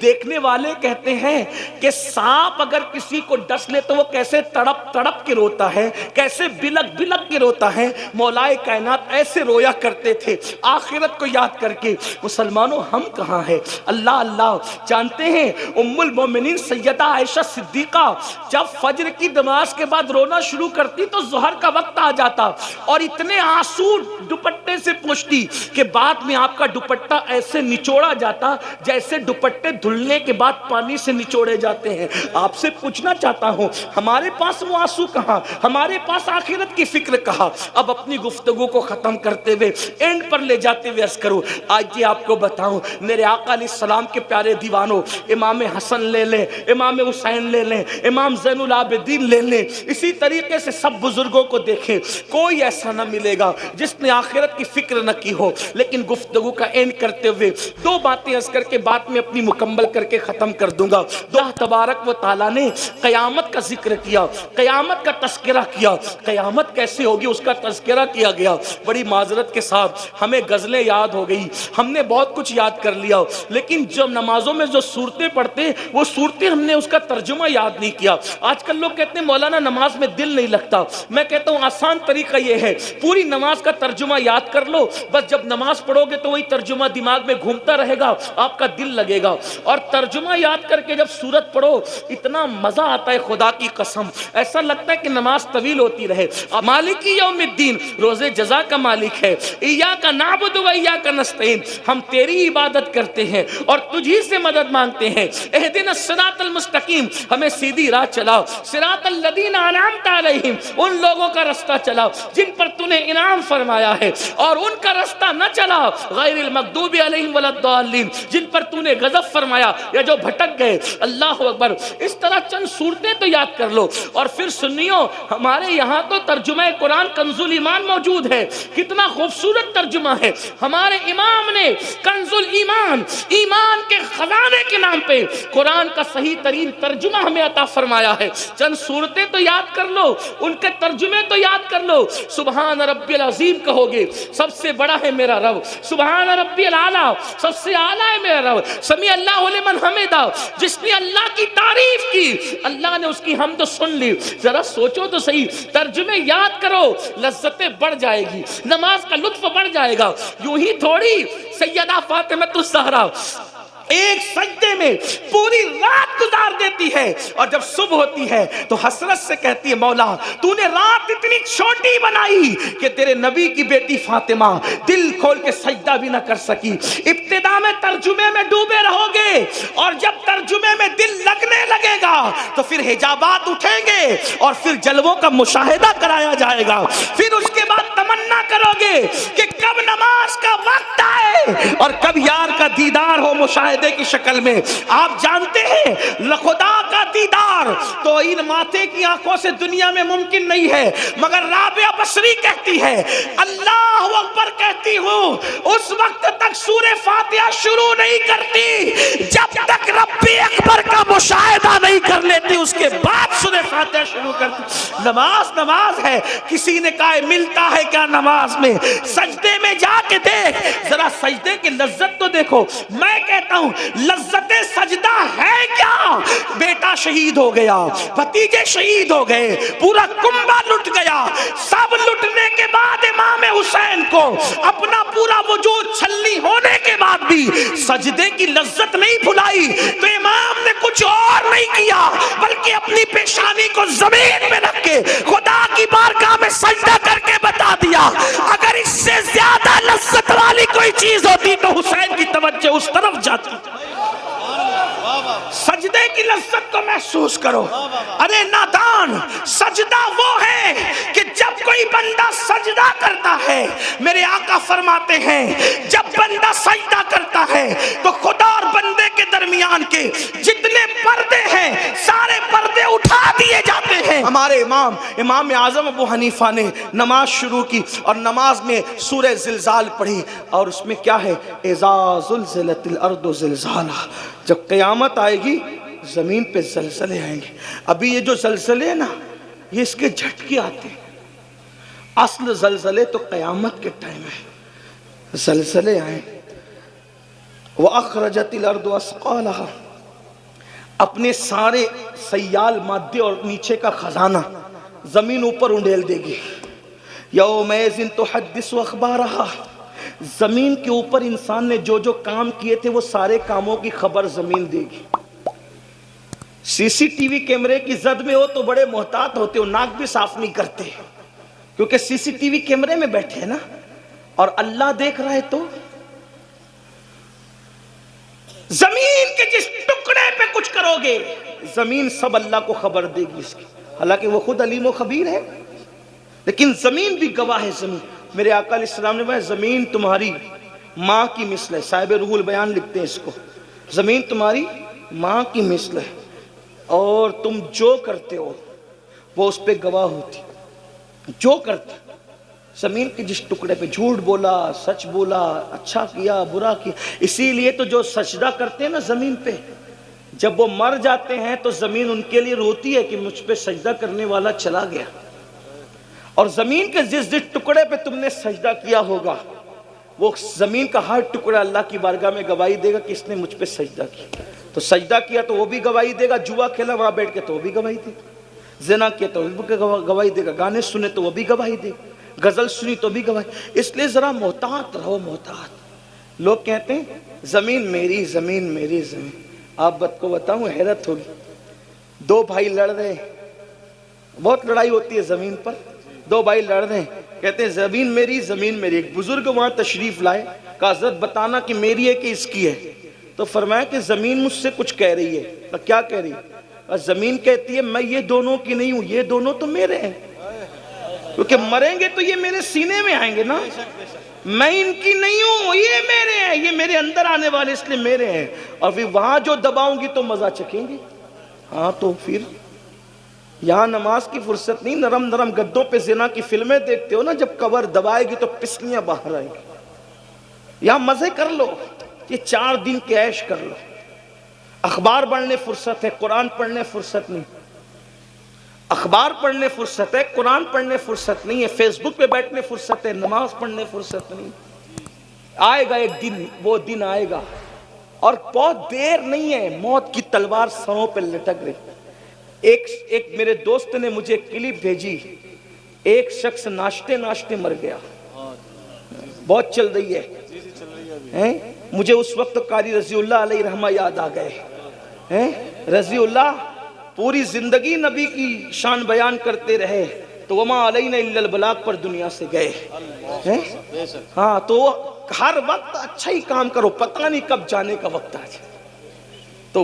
دیکھنے والے کہتے ہیں کہ سانپ اگر کسی کو ڈس لے تو وہ کیسے تڑپ تڑپ کے روتا ہے، کیسے بلک بلک کے روتا ہے، مولا کائنات ایسے رویا کرتے تھے آخرت کو یاد کر کے۔ مسلمانوں ہم کہاں ہیں؟ اللہ جانتے ہیں ام المومنین سیدہ عائشہ صدیقہ جب فجر کی نماز کے بعد رونا شروع کرتی تو ظہر کا وقت آ جاتا اور اتنے آنسو دوپٹے سے پوچھتی کہ بعد میں آپ کا دوپٹہ ایسے نچوڑا جاتا جیسے دوپٹے دھلنے کے بعد پانی سے نچوڑے جاتے ہیں۔ آپ سے پوچھنا چاہتا ہوں ہمارے پاس وہ آنسو کہاں، ہمارے پاس آخرت کی فکر کہاں؟ اب اپنی گفتگو کو ختم کرتے ہوئے اینڈ پر لے جاتے ہوئے عرض کروں، آج یہ آپ کو بتاؤں میرے آقا علیہ السلام کے پیارے دیوانوں، امام حسن لے لیں، امام حسین لے لیں، امام زین العابدین لے لیں، اسی طریقے سے سب بزرگوں کو دیکھیں، کوئی ایسا نہ ملے گا جس نے آخرت کی فکر نہ کی ہو. لیکن گفتگو کا اینڈ کرتے ہوئے دو باتیں عرض کر کے بات میں اپنی مکمل کر کے ختم کر دوں گا. اللہ تبارک و تعالیٰ نے قیامت کا ذکر کیا, قیامت کا تذکرہ کیا. قیامت کیسے ہوگی اس کا تذکرہ کیا گیا. بڑی معذرت کے ساتھ ہمیں غزلیں یاد ہو گئی, ہم نے بہت کچھ یاد کر لیا, لیکن جب نمازوں میں جو صورتیں پڑھتے وہ صورتیں ہم نے اس کا ترجمہ یاد نہیں کیا. آج کل لوگ کہتے ہیں مولانا نماز میں دل نہیں لگتا. میں کہتا ہوں آسان طریقہ یہ ہے, پوری نماز کا ترجمہ یاد کر لو, بس جب نماز پڑھو گے تو وہی ترجمہ دماغ میں گھومتا رہے گا, آپ کا دل لگے گا. اور ترجمہ یاد کر کے جب سورت پڑھو اتنا مزہ آتا ہے, خدا کی قسم ایسا لگتا ہے کہ نماز طویل ہوتی رہے. مالک یوم الدین, روزے جزا کا مالک ہے. ایاک نعبد و ایاک نستعین, ہم تیری عبادت کرتے ہیں اور تجھی سے مدد مانگتے ہیں. اہدنا الصراط المستقیم, ہمیں سیدھی راہ چلا. صراط الذین انعمت علیہم, ان لوگوں کا رستہ چلا جن پر تو نے انعام فرمایا ہے, اور ان کا رستہ نہ چلا غیر المغضوب علیہم ولا الضالین, جن پر تو نے غضب فرمایا یا جو بھٹک گئے. اللہ اکبر. اس طرح چند صورتیں تو یاد کر لو. اور پھر سنیو, ہمارے یہاں تو ترجمہ قرآن کنز الایمان موجود ہے. کتنا خوبصورت ترجمہ ہے. ہمارے امام نے کنز الایمان, ایمان کے خزانے کے نام پہ قرآن کا صحیح ترین ترجمہ ہمیں عطا فرمایا ہے. چند صورتیں تو یاد کر لو, ان کے ترجمے تو یاد کر لو. سبحان ربی العظیم کہو گے, سب سے بڑا ہے میرا رب. سبحان ربی العالی, سب سے اعلیٰ ہے میرا رب. سمیع اللہ لمن حمدہ, جس نے اللہ کی تعریف کی اللہ نے اس کی حمد سن لی. ذرا سوچو تو صحیح, ترجمے یاد کرو, لذتیں بڑھ جائے گی, نماز کا لطف بڑھ جائے گا. یوں ہی تھوڑی سیدہ فاطمہ الزہرا ایک سجدے میں پوری رات گزار دیتی ہے, اور جب صبح ہوتی ہے تو حسرت سے کہتی ہے مولا تو نے رات اتنی چھوٹی بنائی کہ تیرے نبی کی بیٹی فاطمہ دل کھول کے سجدہ بھی نہ کر سکی. ابتدا میں ترجمے میں ڈوبے رہو گے, اور جب ترجمے میں دل لگنے لگے گا تو پھر حجابات اٹھیں گے اور پھر جلووں کا مشاہدہ کرایا جائے گا. پھر اس کے بعد تمنا کرو گے کہ کب نماز کا وقت آئے اور کب یار کا دیدار ہو مشاہدہ کی شکل میں. آپ جانتے ہیں خدا کا دیدار تو ان ماتھے کی آنکھوں سے دنیا میں ممکن نہیں ہے, مگر رابعہ بصری کہتی ہے اللہ اکبر کہتی ہوں اس وقت تک سورہ فاتحہ شروع نہیں کرتی جب تک رب اکبر کا مشاہدہ نہیں کر لیتی, اس کے بعد سورہ فاتحہ شروع کرتی. نماز نماز ہے. کسی نے کہا ملتا ہے کیا نماز میں؟ سجدے میں جا کے دیکھ, ذرا سجدے کی لذت تو دیکھو. میں کہتا ہوں لذت سجدہ ہے کیا؟ بیٹا شہید ہو گیا, بھتیجے شہید ہو گئے, پورا کنبہ لٹ گیا. سب لٹنے کے بعد امام حسین کو اپنا پورا وجود چھلنی ہونے کے بعد بھی سجدے کی لذت نہیں بھلائی, تو امام نے کچھ اور نہیں کیا بلکہ اپنی پیشانی کو زمین میں رکھ کے خدا کی بارگاہ میں سجدہ کر کے بتا دیا اگر اس سے زیادہ لذت والی کوئی چیز ہوتی تو حسین کی توجہ اس طرف جاتی. سجدے کی لذت کو محسوس کرو. ارے نادان, سجدہ وہ ہے کہ جب کوئی بندہ سجدہ کرتا ہے, میرے آقا فرماتے ہیں جب بندہ سجدہ کرتا ہے تو خدا اور بندے کے درمیان کے جتنے پردے ہیں سارے پردے اٹھا دیے جاتے ہیں. ہمارے امام اعظم ابو حنیفہ نے نماز شروع کی اور نماز میں سورہ زلزال پڑھی, اور اس میں کیا ہے اذا زلزلت الارض زلزالہ, جب قیامت آئے گی زمین پہ زلزلے آئیں گے. ابھی یہ جو زلزلے ہیں نا یہ اس کے جھٹکے آتے ہیں, اصل زلزلے تو قیامت کے ٹائم ہے. زلزلے آئیں, وَأَخْرَجَتِ الْأَرْضُ أَثْقَالَهَا, اپنے سارے سیال مادے اور نیچے کا خزانہ زمین اوپر انڈیل دے گی. یومئذ تحدث اخبارها, زمین کے اوپر انسان نے جو جو کام کیے تھے وہ سارے کاموں کی خبر زمین دے گی. سی سی ٹی وی کیمرے کی زد میں ہو تو بڑے محتاط ہوتے ہو, ناک بھی صاف نہیں کرتے کیونکہ سی سی ٹی وی کیمرے میں بیٹھے ہیں نا, اور اللہ دیکھ رہا ہے. تو زمین کے جس ٹکڑے پہ کچھ کرو گے زمین سب اللہ کو خبر دے گی اس کی, حالانکہ وہ خود علیم و خبیر ہے, لیکن زمین بھی گواہ ہے. زمین, میرے آقا علیہ السلام نے بھائی زمین تمہاری ماں کی مثل ہے, صاحب روح البیان لکھتے ہیں اس کو, زمین تمہاری ماں کی مثل ہے اور تم جو کرتے ہو وہ اس پہ گواہ ہوتی. جو کرتے زمین کے جس ٹکڑے پہ جھوٹ بولا، سچ بولا، اچھا کیا، برا کیا. اسی لیے تو جو سجدہ کرتے ہیں نا زمین پہ، جب وہ مر جاتے ہیں تو زمین ان کے لیے روتی ہے کہ مجھ پہ سجدہ کرنے والا چلا گیا. اور زمین کے جس ٹکڑے پہ تم نے سجدہ کیا ہوگا، وہ زمین کا ہر ٹکڑا اللہ کی بارگاہ میں گواہی دے گا کہ اس نے مجھ پہ سجدہ کیا. تو سجدہ کیا تو وہ بھی گواہی دے گا، جوا کھیلا وہاں بیٹھ کے تو وہ بھی گواہی دے گا، زنا کیا تو وہ بھی گواہی دے گا، گانے سنے تو وہ بھی گواہی دے گا، غزل سنی تو بھی گواہی. اس لیے ذرا محتاط رہو، محتاط. لوگ کہتے ہیں زمین میری، زمین میری، زمین. آپ کو بتاؤں، حیرت ہوگی، دو بھائی لڑ رہے ہیں، بہت لڑائی ہوتی ہے زمین پر. دو بھائی لڑ رہے ہیں، کہتے ہیں زمین میری، زمین میری. ایک بزرگ وہاں تشریف لائے، کہا حضرت بتانا کہ میری ہے کہ اس کی ہے. تو فرمایا کہ زمین مجھ سے کچھ کہہ رہی ہے. کیا کہہ رہی ہے؟ زمین کہتی ہے میں یہ دونوں کی نہیں ہوں، یہ دونوں تو میرے ہیں، کیونکہ مریں گے تو یہ میرے سینے میں آئیں گے نا. میں ان کی نہیں ہوں، یہ میرے ہیں، یہ میرے اندر آنے والے اس لیے میرے ہیں. اور پھر وہاں جو دباؤں گی تو مزہ چکیں گے. ہاں تو پھر یہاں نماز کی فرصت نہیں، نرم نرم گدوں پہ زنا کی فلمیں دیکھتے ہو نا، جب کور دبائے گی تو پسلیاں باہر آئیں گی. یہاں مزے کر لو، یہ 4 دن کے عیش کر لو. اخبار پڑھنے فرصت ہے، قرآن پڑھنے فرصت نہیں. اخبار پڑھنے فرصت ہے، قرآن پڑھنے فرصت نہیں ہے. فیس بک پہ بیٹھنے فرصت ہے، نماز پڑھنے فرصت نہیں. آئے گا ایک دن، وہ دن آئے گا اور بہت دیر نہیں ہے. موت کی تلوار سروں پہ لٹک رہی. ایک میرے دوست نے مجھے کلپ بھیجی، ایک شخص ناشتے ناشتے مر گیا. بہت چل رہی ہے. مجھے اس وقت قاری رضی اللہ علیہ رحمہ یاد آ گئے. رضی اللہ پوری زندگی نبی کی شان بیان کرتے رہے تو وما علینا الا البلاغ پر دنیا سے گئے. ہاں تو ہر وقت اچھا ہی کام کرو، پتہ نہیں کب جانے کا وقت آ جائے. تو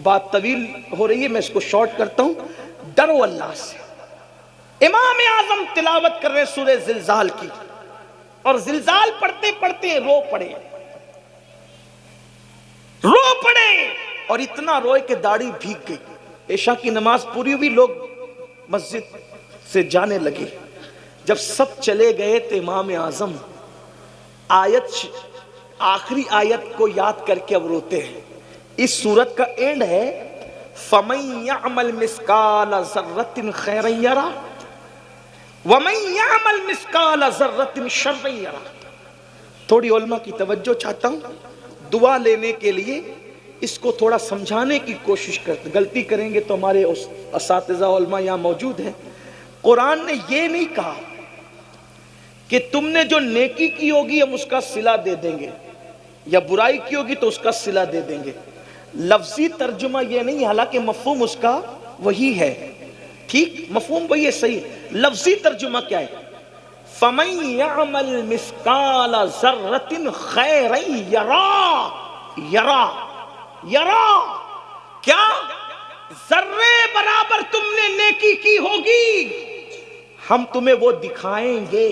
بات طویل ہو رہی ہے، میں اس کو شارٹ کرتا ہوں. ڈرو اللہ سے. امام اعظم تلاوت کر رہے سورہ زلزال کی، اور زلزال پڑھتے پڑھتے رو پڑے، اور اتنا روئے کہ داڑھی بھیگ گئی. عشاء کی نماز پوری ہوئی، لوگ مسجد سے جانے لگے. جب سب چلے گئے تو امام اعظم آخری آیت کو یاد کر کے اب روتے ہیں. اس سورت کا اینڈ ہے فَمَن يَعْمَلْ مِثْقَالَ ذَرَّةٍ خَيْرًا يَرَهُ وَمَن يَعْمَلْ مِثْقَالَ ذَرَّةٍ شَرًّا يَرَهُ. تھوڑی علماء کی توجہ چاہتا ہوں، دعا لینے کے لیے اس کو تھوڑا سمجھانے کی کوشش کرتے. غلطی کریں گے تو ہمارے اساتذہ علماء یہاں موجود ہیں. قرآن نے یہ نہیں کہا کہ تم نے جو نیکی کی ہوگی ہم اس کا صلہ دے دیں گے، یا برائی کی ہوگی تو اس کا صلہ دے دیں گے. لفظی ترجمہ یہ نہیں، حالانکہ مفہوم اس کا وہی ہے. ٹھیک، مفہوم وہی ہے، صحیح. لفظی ترجمہ کیا ہے؟ فَمَن يَعْمَلْ مِثْقَالَ ذَرَّةٍ خَيْرًا یرا. کیا ذرے برابر تم نے نیکی کی ہوگی ہم تمہیں وہ دکھائیں گے.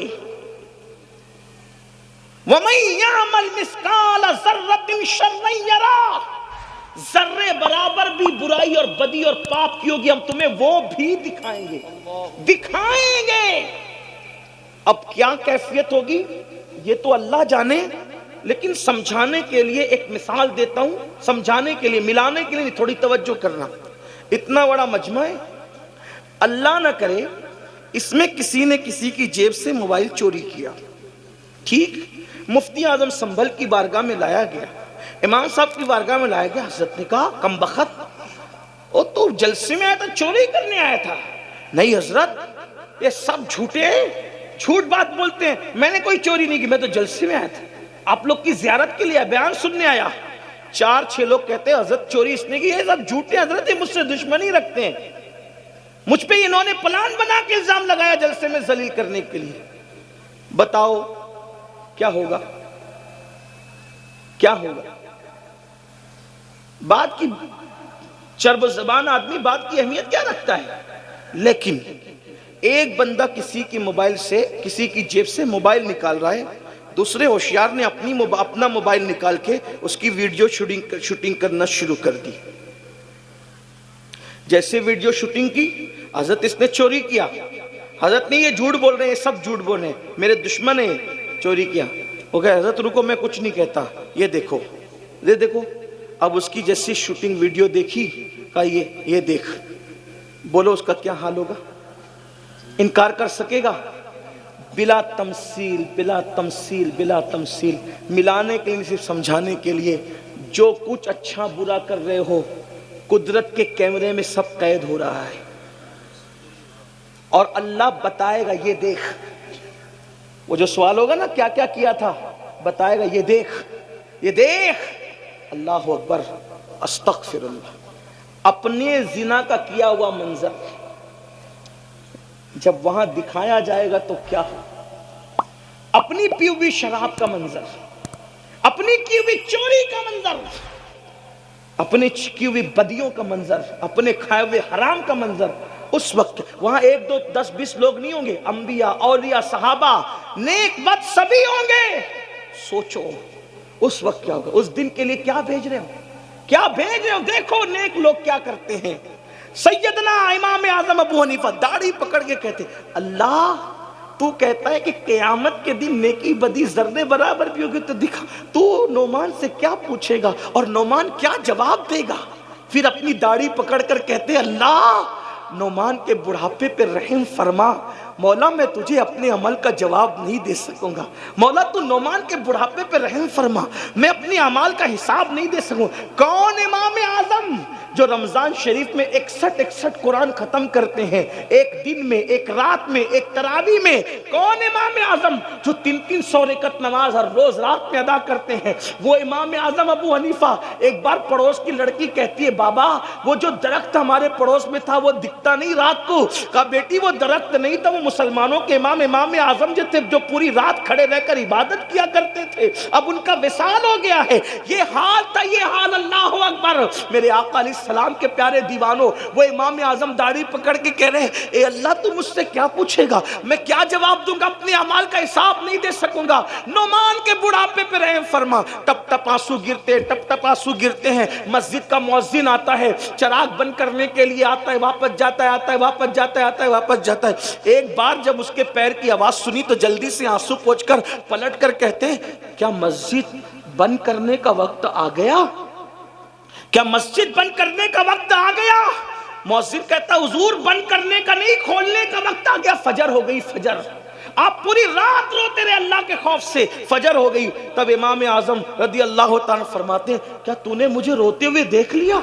وَمَن يَعْمَلْ مِثْقَالَ ذَرَّةٍ شَرًّا يَرَهُ. ذرے برابر بھی برائی اور بدی اور پاپ کی ہوگی ہم تمہیں وہ بھی دکھائیں گے. اب کیا کیفیت ہوگی یہ تو اللہ جانے، لیکن سمجھانے کے لیے ایک مثال دیتا ہوں، سمجھانے کے لیے، ملانے کے لیے تھوڑی توجہ کرنا. اتنا بڑا مجمع ہے، اللہ نہ کرے اس میں کسی نے کسی کی جیب سے موبائل چوری کیا. ٹھیک، مفتی اعظم سنبھل کی بارگاہ میں لایا گیا، امام صاحب کی بارگاہ میں لایا گیا. حضرت نے کہا کم بخت، او تو جلسے میں آیا تھا چوری کرنے آیا تھا؟ نہیں حضرت، یہ سب جھوٹے ہیں، جھوٹ بات بولتے ہیں، میں نے کوئی چوری نہیں کی، میں تو جلسے میں آیا تھا، آپ لوگ کی زیارت کے لیے بیان سننے آیا. 4-6 لوگ کہتے ہیں حضرت چوری اس نے کی. یہ سب جھوٹے حضرت، یہ مجھ سے دشمنی رکھتے ہیں، مجھ پہ انہوں نے پلان بنا کے الزام لگایا جلسے میں ذلیل کرنے کے لیے. بتاؤ کیا ہوگا؟ کیا ہوگا؟ بات کی چرب زبان آدمی بات کی اہمیت کیا رکھتا ہے؟ لیکن ایک بندہ کسی کی موبائل سے، کسی کی جیب سے موبائل نکال رہا ہے، دوسرے ہوشیار نے اپنا موبائل نکال کے اس کی ویڈیو شوٹنگ کرنا شروع کر دی. جیسے ویڈیو شوٹنگ کی، حضرت اس نے چوری کیا، حضرت نہیں یہ جھوٹ بول رہے ہیں، سب جھوٹ بول رہے ہیں، میرے دشمن نے چوری کیا۔ وہ کہے حضرت رکو میں کچھ نہیں کہتا، یہ دیکھو یہ دیکھو۔ اب اس کی جیسی شوٹنگ ویڈیو دیکھی، کہا یہ دیکھ، بولو اس کا کیا حال ہوگا؟ انکار کر سکے گا؟ بلا تمثیل بلا تمثیل بلا تمثیل، ملانے کے لیے، صرف سمجھانے کے لیے، جو کچھ اچھا برا کر رہے ہو قدرت کے کیمرے میں سب قید ہو رہا ہے، اور اللہ بتائے گا یہ دیکھ۔ وہ جو سوال ہوگا نا کیا کیا کیا تھا، بتائے گا یہ دیکھ یہ دیکھ۔ اللہ اکبر، استغفر اللہ۔ اپنے زنا کا کیا ہوا منظر جب وہاں دکھایا جائے گا تو کیا ہو؟ اپنی پی ہوئی شراب کا منظر، اپنی کی ہوئی چوری کا منظر، اپنے کی ہوئی بدیوں کا منظر، اپنے کھائے ہوئے حرام کا منظر، اس وقت وہاں 1 2 10 20 لوگ نہیں ہوں گے، انبیاء، اولیاء، صحابہ، نیک بد سبھی ہوں گے۔ سوچو اس وقت کیا ہوگا؟ اس دن کے لیے کیا بھیج رہے ہو؟ کیا بھیج رہے ہو؟ دیکھو نیک لوگ کیا کرتے ہیں۔ سیدنا امام اعظم ابو حنیفہ داڑھی پکڑ کے کہتے اللہ تو کہتا ہے کہ قیامت کے دن نیکی بدی ذرے برابر بھی ہوگی، تو دکھا تو نعمان سے کیا پوچھے گا اور نعمان کیا جواب دے گا؟ پھر اپنی داڑھی پکڑ کر کہتے اللہ نعمان کے بڑھاپے پہ رحم فرما۔ مولا میں تجھے اپنے عمل کا جواب نہیں دے سکوں گا، مولا تو نعمان کے بڑھاپے پہ رحم فرما، میں اپنے اعمال کا حساب نہیں دے سکوں۔ کون امام اعظم جو رمضان شریف میں 61 قرآن ختم کرتے ہیں، ایک دن میں، ایک رات میں، ایک تراویح میں؟ کون امام اعظم جو 300 رکعت نماز ہر روز رات میں ادا کرتے ہیں؟ وہ امام اعظم ابو حنیفہ۔ ایک بار پڑوس کی لڑکی کہتی ہے بابا وہ جو درخت ہمارے پڑوس میں تھا وہ دکھتا نہیں رات کو؟ کہا بیٹی وہ درخت نہیں تھا، وہ مسلمانوں کے امام اعظم جو تھے، جو پوری رات کھڑے رہ کر عبادت کیا کرتے تھے، اب ان کا وصال ہو گیا ہے۔ یہ حال تھا، یہ حال۔ اللہ اکبر۔ میرے آقا علیہ السلام کے پیارے دیوانوں، وہ امام اعظم داڑھی پکڑ کے کہہ رہے ہیں اے اللہ تو مجھ سے کیا پوچھے گا، میں کیا جواب دوں گا، اپنے اعمال کا حساب نہیں دے سکوں گا۔ نعمان کے بڑھاپے پہ رحم فرما۔ ٹپ ٹپ آنسو گرتے، ٹپ ٹپ آنسو گرتے ہیں۔ مسجد کا مؤذن آتا ہے، چراغ بند کرنے کے لیے آتا ہے، واپس جاتا ہے، آتا ہے واپس جاتا ہے، آتا ہے واپس جاتا ہے۔ ایک بار جب اس کے پیر کی آواز سنی تو جلدی سے آنسو پوچھ کر پلٹ کر کہتے ہیں کیا مسجد بند کرنے کا وقت آ گیا؟ کیا مسجد بند کرنے کا وقت آ گیا؟ مؤذن کہتا حضور بند کرنے کا نہیں، کھولنے کا وقت آ گیا، فجر ہو گئی، فجر۔ آپ پوری رات روتے رہے اللہ کے خوف سے، فجر ہو گئی۔ تب امام اعظم رضی اللہ تعالیٰ فرماتے ہیں کیا تو نے مجھے روتے ہوئے دیکھ لیا؟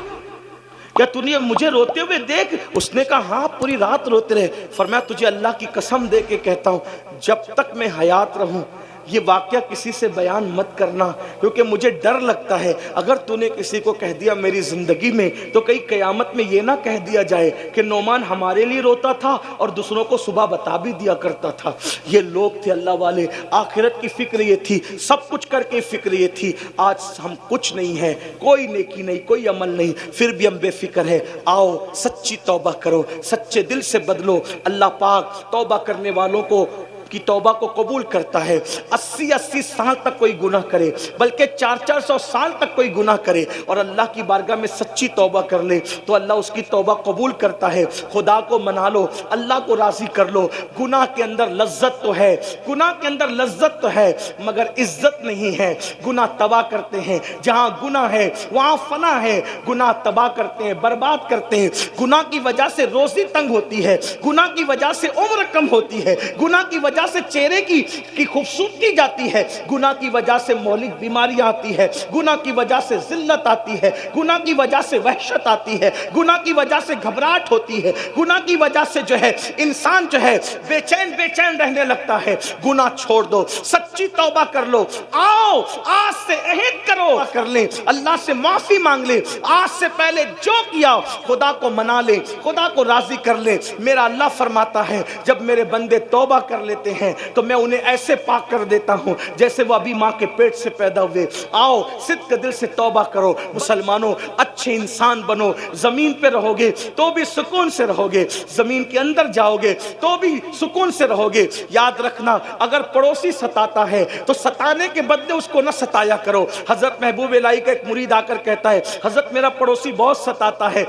کیا تو نے مجھے روتے ہوئے دیکھ؟ اس نے کہا ہاں پوری رات روتے رہے۔ فرمایا تجھے اللہ کی قسم دے کے کہتا ہوں جب تک میں حیات رہوں یہ واقعہ کسی سے بیان مت کرنا، کیونکہ مجھے ڈر لگتا ہے اگر تو نے کسی کو کہہ دیا میری زندگی میں تو کئی قیامت میں یہ نہ کہہ دیا جائے کہ نعمان ہمارے لیے روتا تھا اور دوسروں کو صبح بتا بھی دیا کرتا تھا۔ یہ لوگ تھے اللہ والے، آخرت کی فکر یہ تھی، سب کچھ کر کے فکر یہ تھی۔ آج ہم کچھ نہیں ہے، کوئی نیکی نہیں، کوئی عمل نہیں، پھر بھی ہم بے فکر ہے۔ آؤ سچی توبہ کرو، سچے دل سے بدلو۔ اللہ پاک توبہ کرنے والوں کو کی توبہ کو قبول کرتا ہے۔ 80 سال تک کوئی گناہ کرے، بلکہ 400 سال تک کوئی گناہ کرے اور اللہ کی بارگاہ میں سچی توبہ کر لے تو اللہ اس کی توبہ قبول کرتا ہے۔ خدا کو منا لو، اللہ کو راضی کر لو۔ گناہ کے اندر لذت تو ہے، گناہ کے اندر لذت تو ہے، مگر عزت نہیں ہے۔ گناہ تباہ کرتے ہیں، جہاں گناہ ہے وہاں فنا ہے۔ گناہ تباہ کرتے ہیں، برباد کرتے ہیں۔ گناہ کی وجہ سے روزی تنگ ہوتی ہے، گناہ کی وجہ سے عمر کم ہوتی ہے، گناہ کی وجہ سے چہرے کی خوبصورتی جاتی ہے، گناہ کی وجہ سے مولک بیماریاں آتی ہے، گناہ کی وجہ سے ذلت آتی ہے، گناہ کی وجہ سے وحشت آتی ہے، گناہ کی وجہ سے گھبراہٹ ہوتی ہے، گناہ کی وجہ سے جو ہے انسان جو ہے بے چین رہنے لگتا ہے۔ گناہ چھوڑ دو، سچی توبہ کر لو۔ آؤ آج سے عہد کرو، کر لیں، اللہ سے معافی مانگ لے۔ آج سے پہلے جو کیا خدا کو منا لے، خدا کو راضی کر لے۔ میرا اللہ فرماتا ہے جب میرے بندے توبہ کر لیتے ہیں تو میں انہیں ایسے پاک کر دیتا ہوں جیسے وہ ابھی ماں کے پیٹ سے پیدا ہوئے۔ آؤ صدق دل سے توبہ کرو مسلمانوں، اچھے انسان بنو۔ زمین پہ رہو گے تو بھی سکون سے رہو گے، زمین کے اندر جاؤ گے تو بھی سکون سے رہو گے۔ یاد رکھنا اگر پڑوسی ستاتا ہے تو ستانے کے بدلے اس کو نہ ستایا کرو۔ حضرت محبوب الہی کا ایک مرید آ کر کہتا ہے حضرت میرا پڑوسی بہت ستاتا ہے۔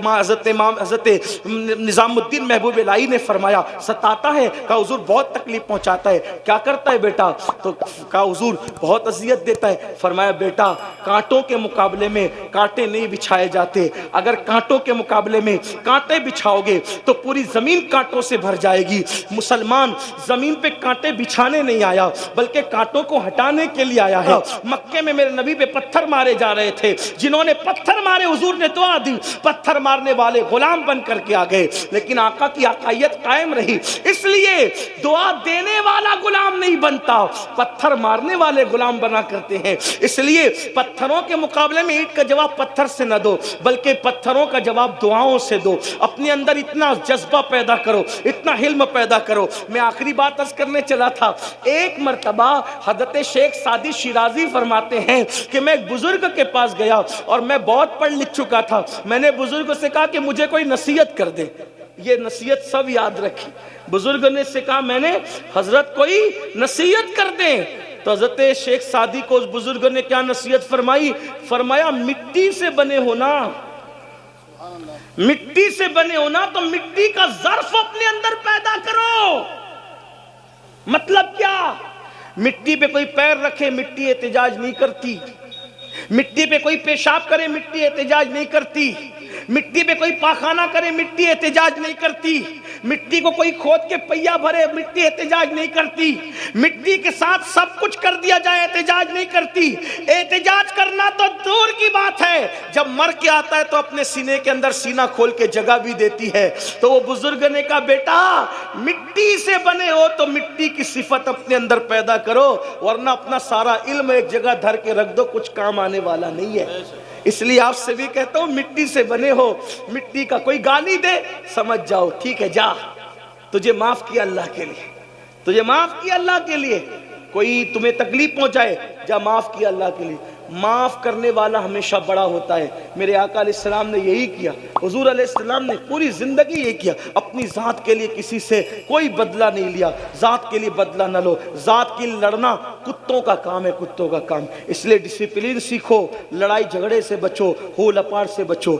حضرت نظام الدین محبوب الہی نے فرمایا ستاتا ہے؟ کہا حضور بہت تکلیف پہنچاتا ہے۔ کیا کرتا ہے بیٹا؟ تو کہا حضور بہت اذیت دیتا ہے۔ فرمایا بیٹا کانٹوں کے مقابلے میں کانٹے نہیں بچھائے جاتے، اگر کانٹوں کے مقابلے میں کانٹے بچھاؤ گے تو پوری زمین کانٹوں سے بھر جائے گی۔ مسلمان زمین پہ کانٹے بچھانے نہیں آیا بلکہ کانٹوں کو ہٹانے کے لیے آیا ہے۔ مکے میں میرے نبی پہ پتھر مارے جا رہے تھے، جنہوں نے پتھر مارے حضور نے دعا دی، پتھر مارنے والے غلام بن کر کے آ گئے، لیکن آقا کی آقائیت قائم رہی۔ اس لیے دعا دینے والا غلام نہیں بنتا، پتھر مارنے والے غلام بنا کرتے ہیں۔ اس لیے پتھروں کے مقابلے میں اینٹ کا جواب پتھر سے نہ دو بلکہ پتھروں کا جواب دعاؤں سے دو۔ اپنے اندر اتنا جذبہ پیدا کرو، اتنا حلم پیدا کرو۔ میں آخری بات عرض کرنے چلا تھا، ایک مرتبہ حضرت شیخ سعدی شیرازی فرماتے ہیں کہ میں ایک بزرگ کے پاس گیا اور میں بہت پڑھ لکھ چکا تھا، میں نے بزرگ سے کہا کہ مجھے کوئی نصیحت کر دے۔ یہ نصیحت سب یاد رکھیں، بزرگ نے سے کہا میں نے حضرت کوئی نصیحت کر دیں، تو حضرت شیخ سعدی کو اس بزرگ نے کیا نصیحت فرمائی؟ فرمایا مٹی سے بنے ہونا، مٹی سے بنے ہونا تو مٹی کا ظرف اپنے اندر پیدا کرو۔ مطلب کیا؟ مٹی پہ کوئی پیر رکھے مٹی احتجاج نہیں کرتی، مٹی پہ کوئی پیشاب کرے مٹی احتجاج نہیں کرتی، مٹی پہ کوئی پاخانہ کرے مٹی احتجاج نہیں کرتی، مٹی کو کوئی کھود کے پہیا بھرے مٹی احتجاج نہیں کرتی، مٹی کے ساتھ سب کچھ کر دیا جائے احتجاج نہیں کرتی۔ احتجاج کرنا تو دور کی بات ہے، جب مر کے آتا ہے تو اپنے سینے کے اندر سینہ کھول کے جگہ بھی دیتی ہے۔ تو وہ بزرگ نے کہا بیٹا مٹی سے بنے ہو تو مٹی کی صفت اپنے اندر پیدا کرو، ورنہ اپنا سارا علم ایک جگہ دھر کے رکھ دو، کچھ کام آنے والا نہیں ہے۔ اس لیے آپ سے بھی کہتا ہوں مٹی سے بنے ہو، مٹی کا کوئی گالی دے سمجھ جاؤ ٹھیک ہے جا، تجھے معاف کیا اللہ کے لیے، تجھے معاف کیا اللہ کے لیے، کوئی تمہیں تکلیف پہنچائے جا معاف کیا اللہ کے لیے۔ معاف کرنے والا ہمیشہ بڑا ہوتا ہے۔ میرے آقا علیہ السلام نے یہی کیا، حضور علیہ السلام نے پوری زندگی یہ کیا، اپنی ذات کے لیے کسی سے کوئی بدلہ نہیں لیا۔ ذات کے لیے بدلہ نہ لو، ذات کے لیے لڑنا کتوں کا کام ہے، کتوں کا کام۔ اس لیے ڈسپلن سیکھو، لڑائی جھگڑے سے بچو، ہو لپاڑ سے بچو۔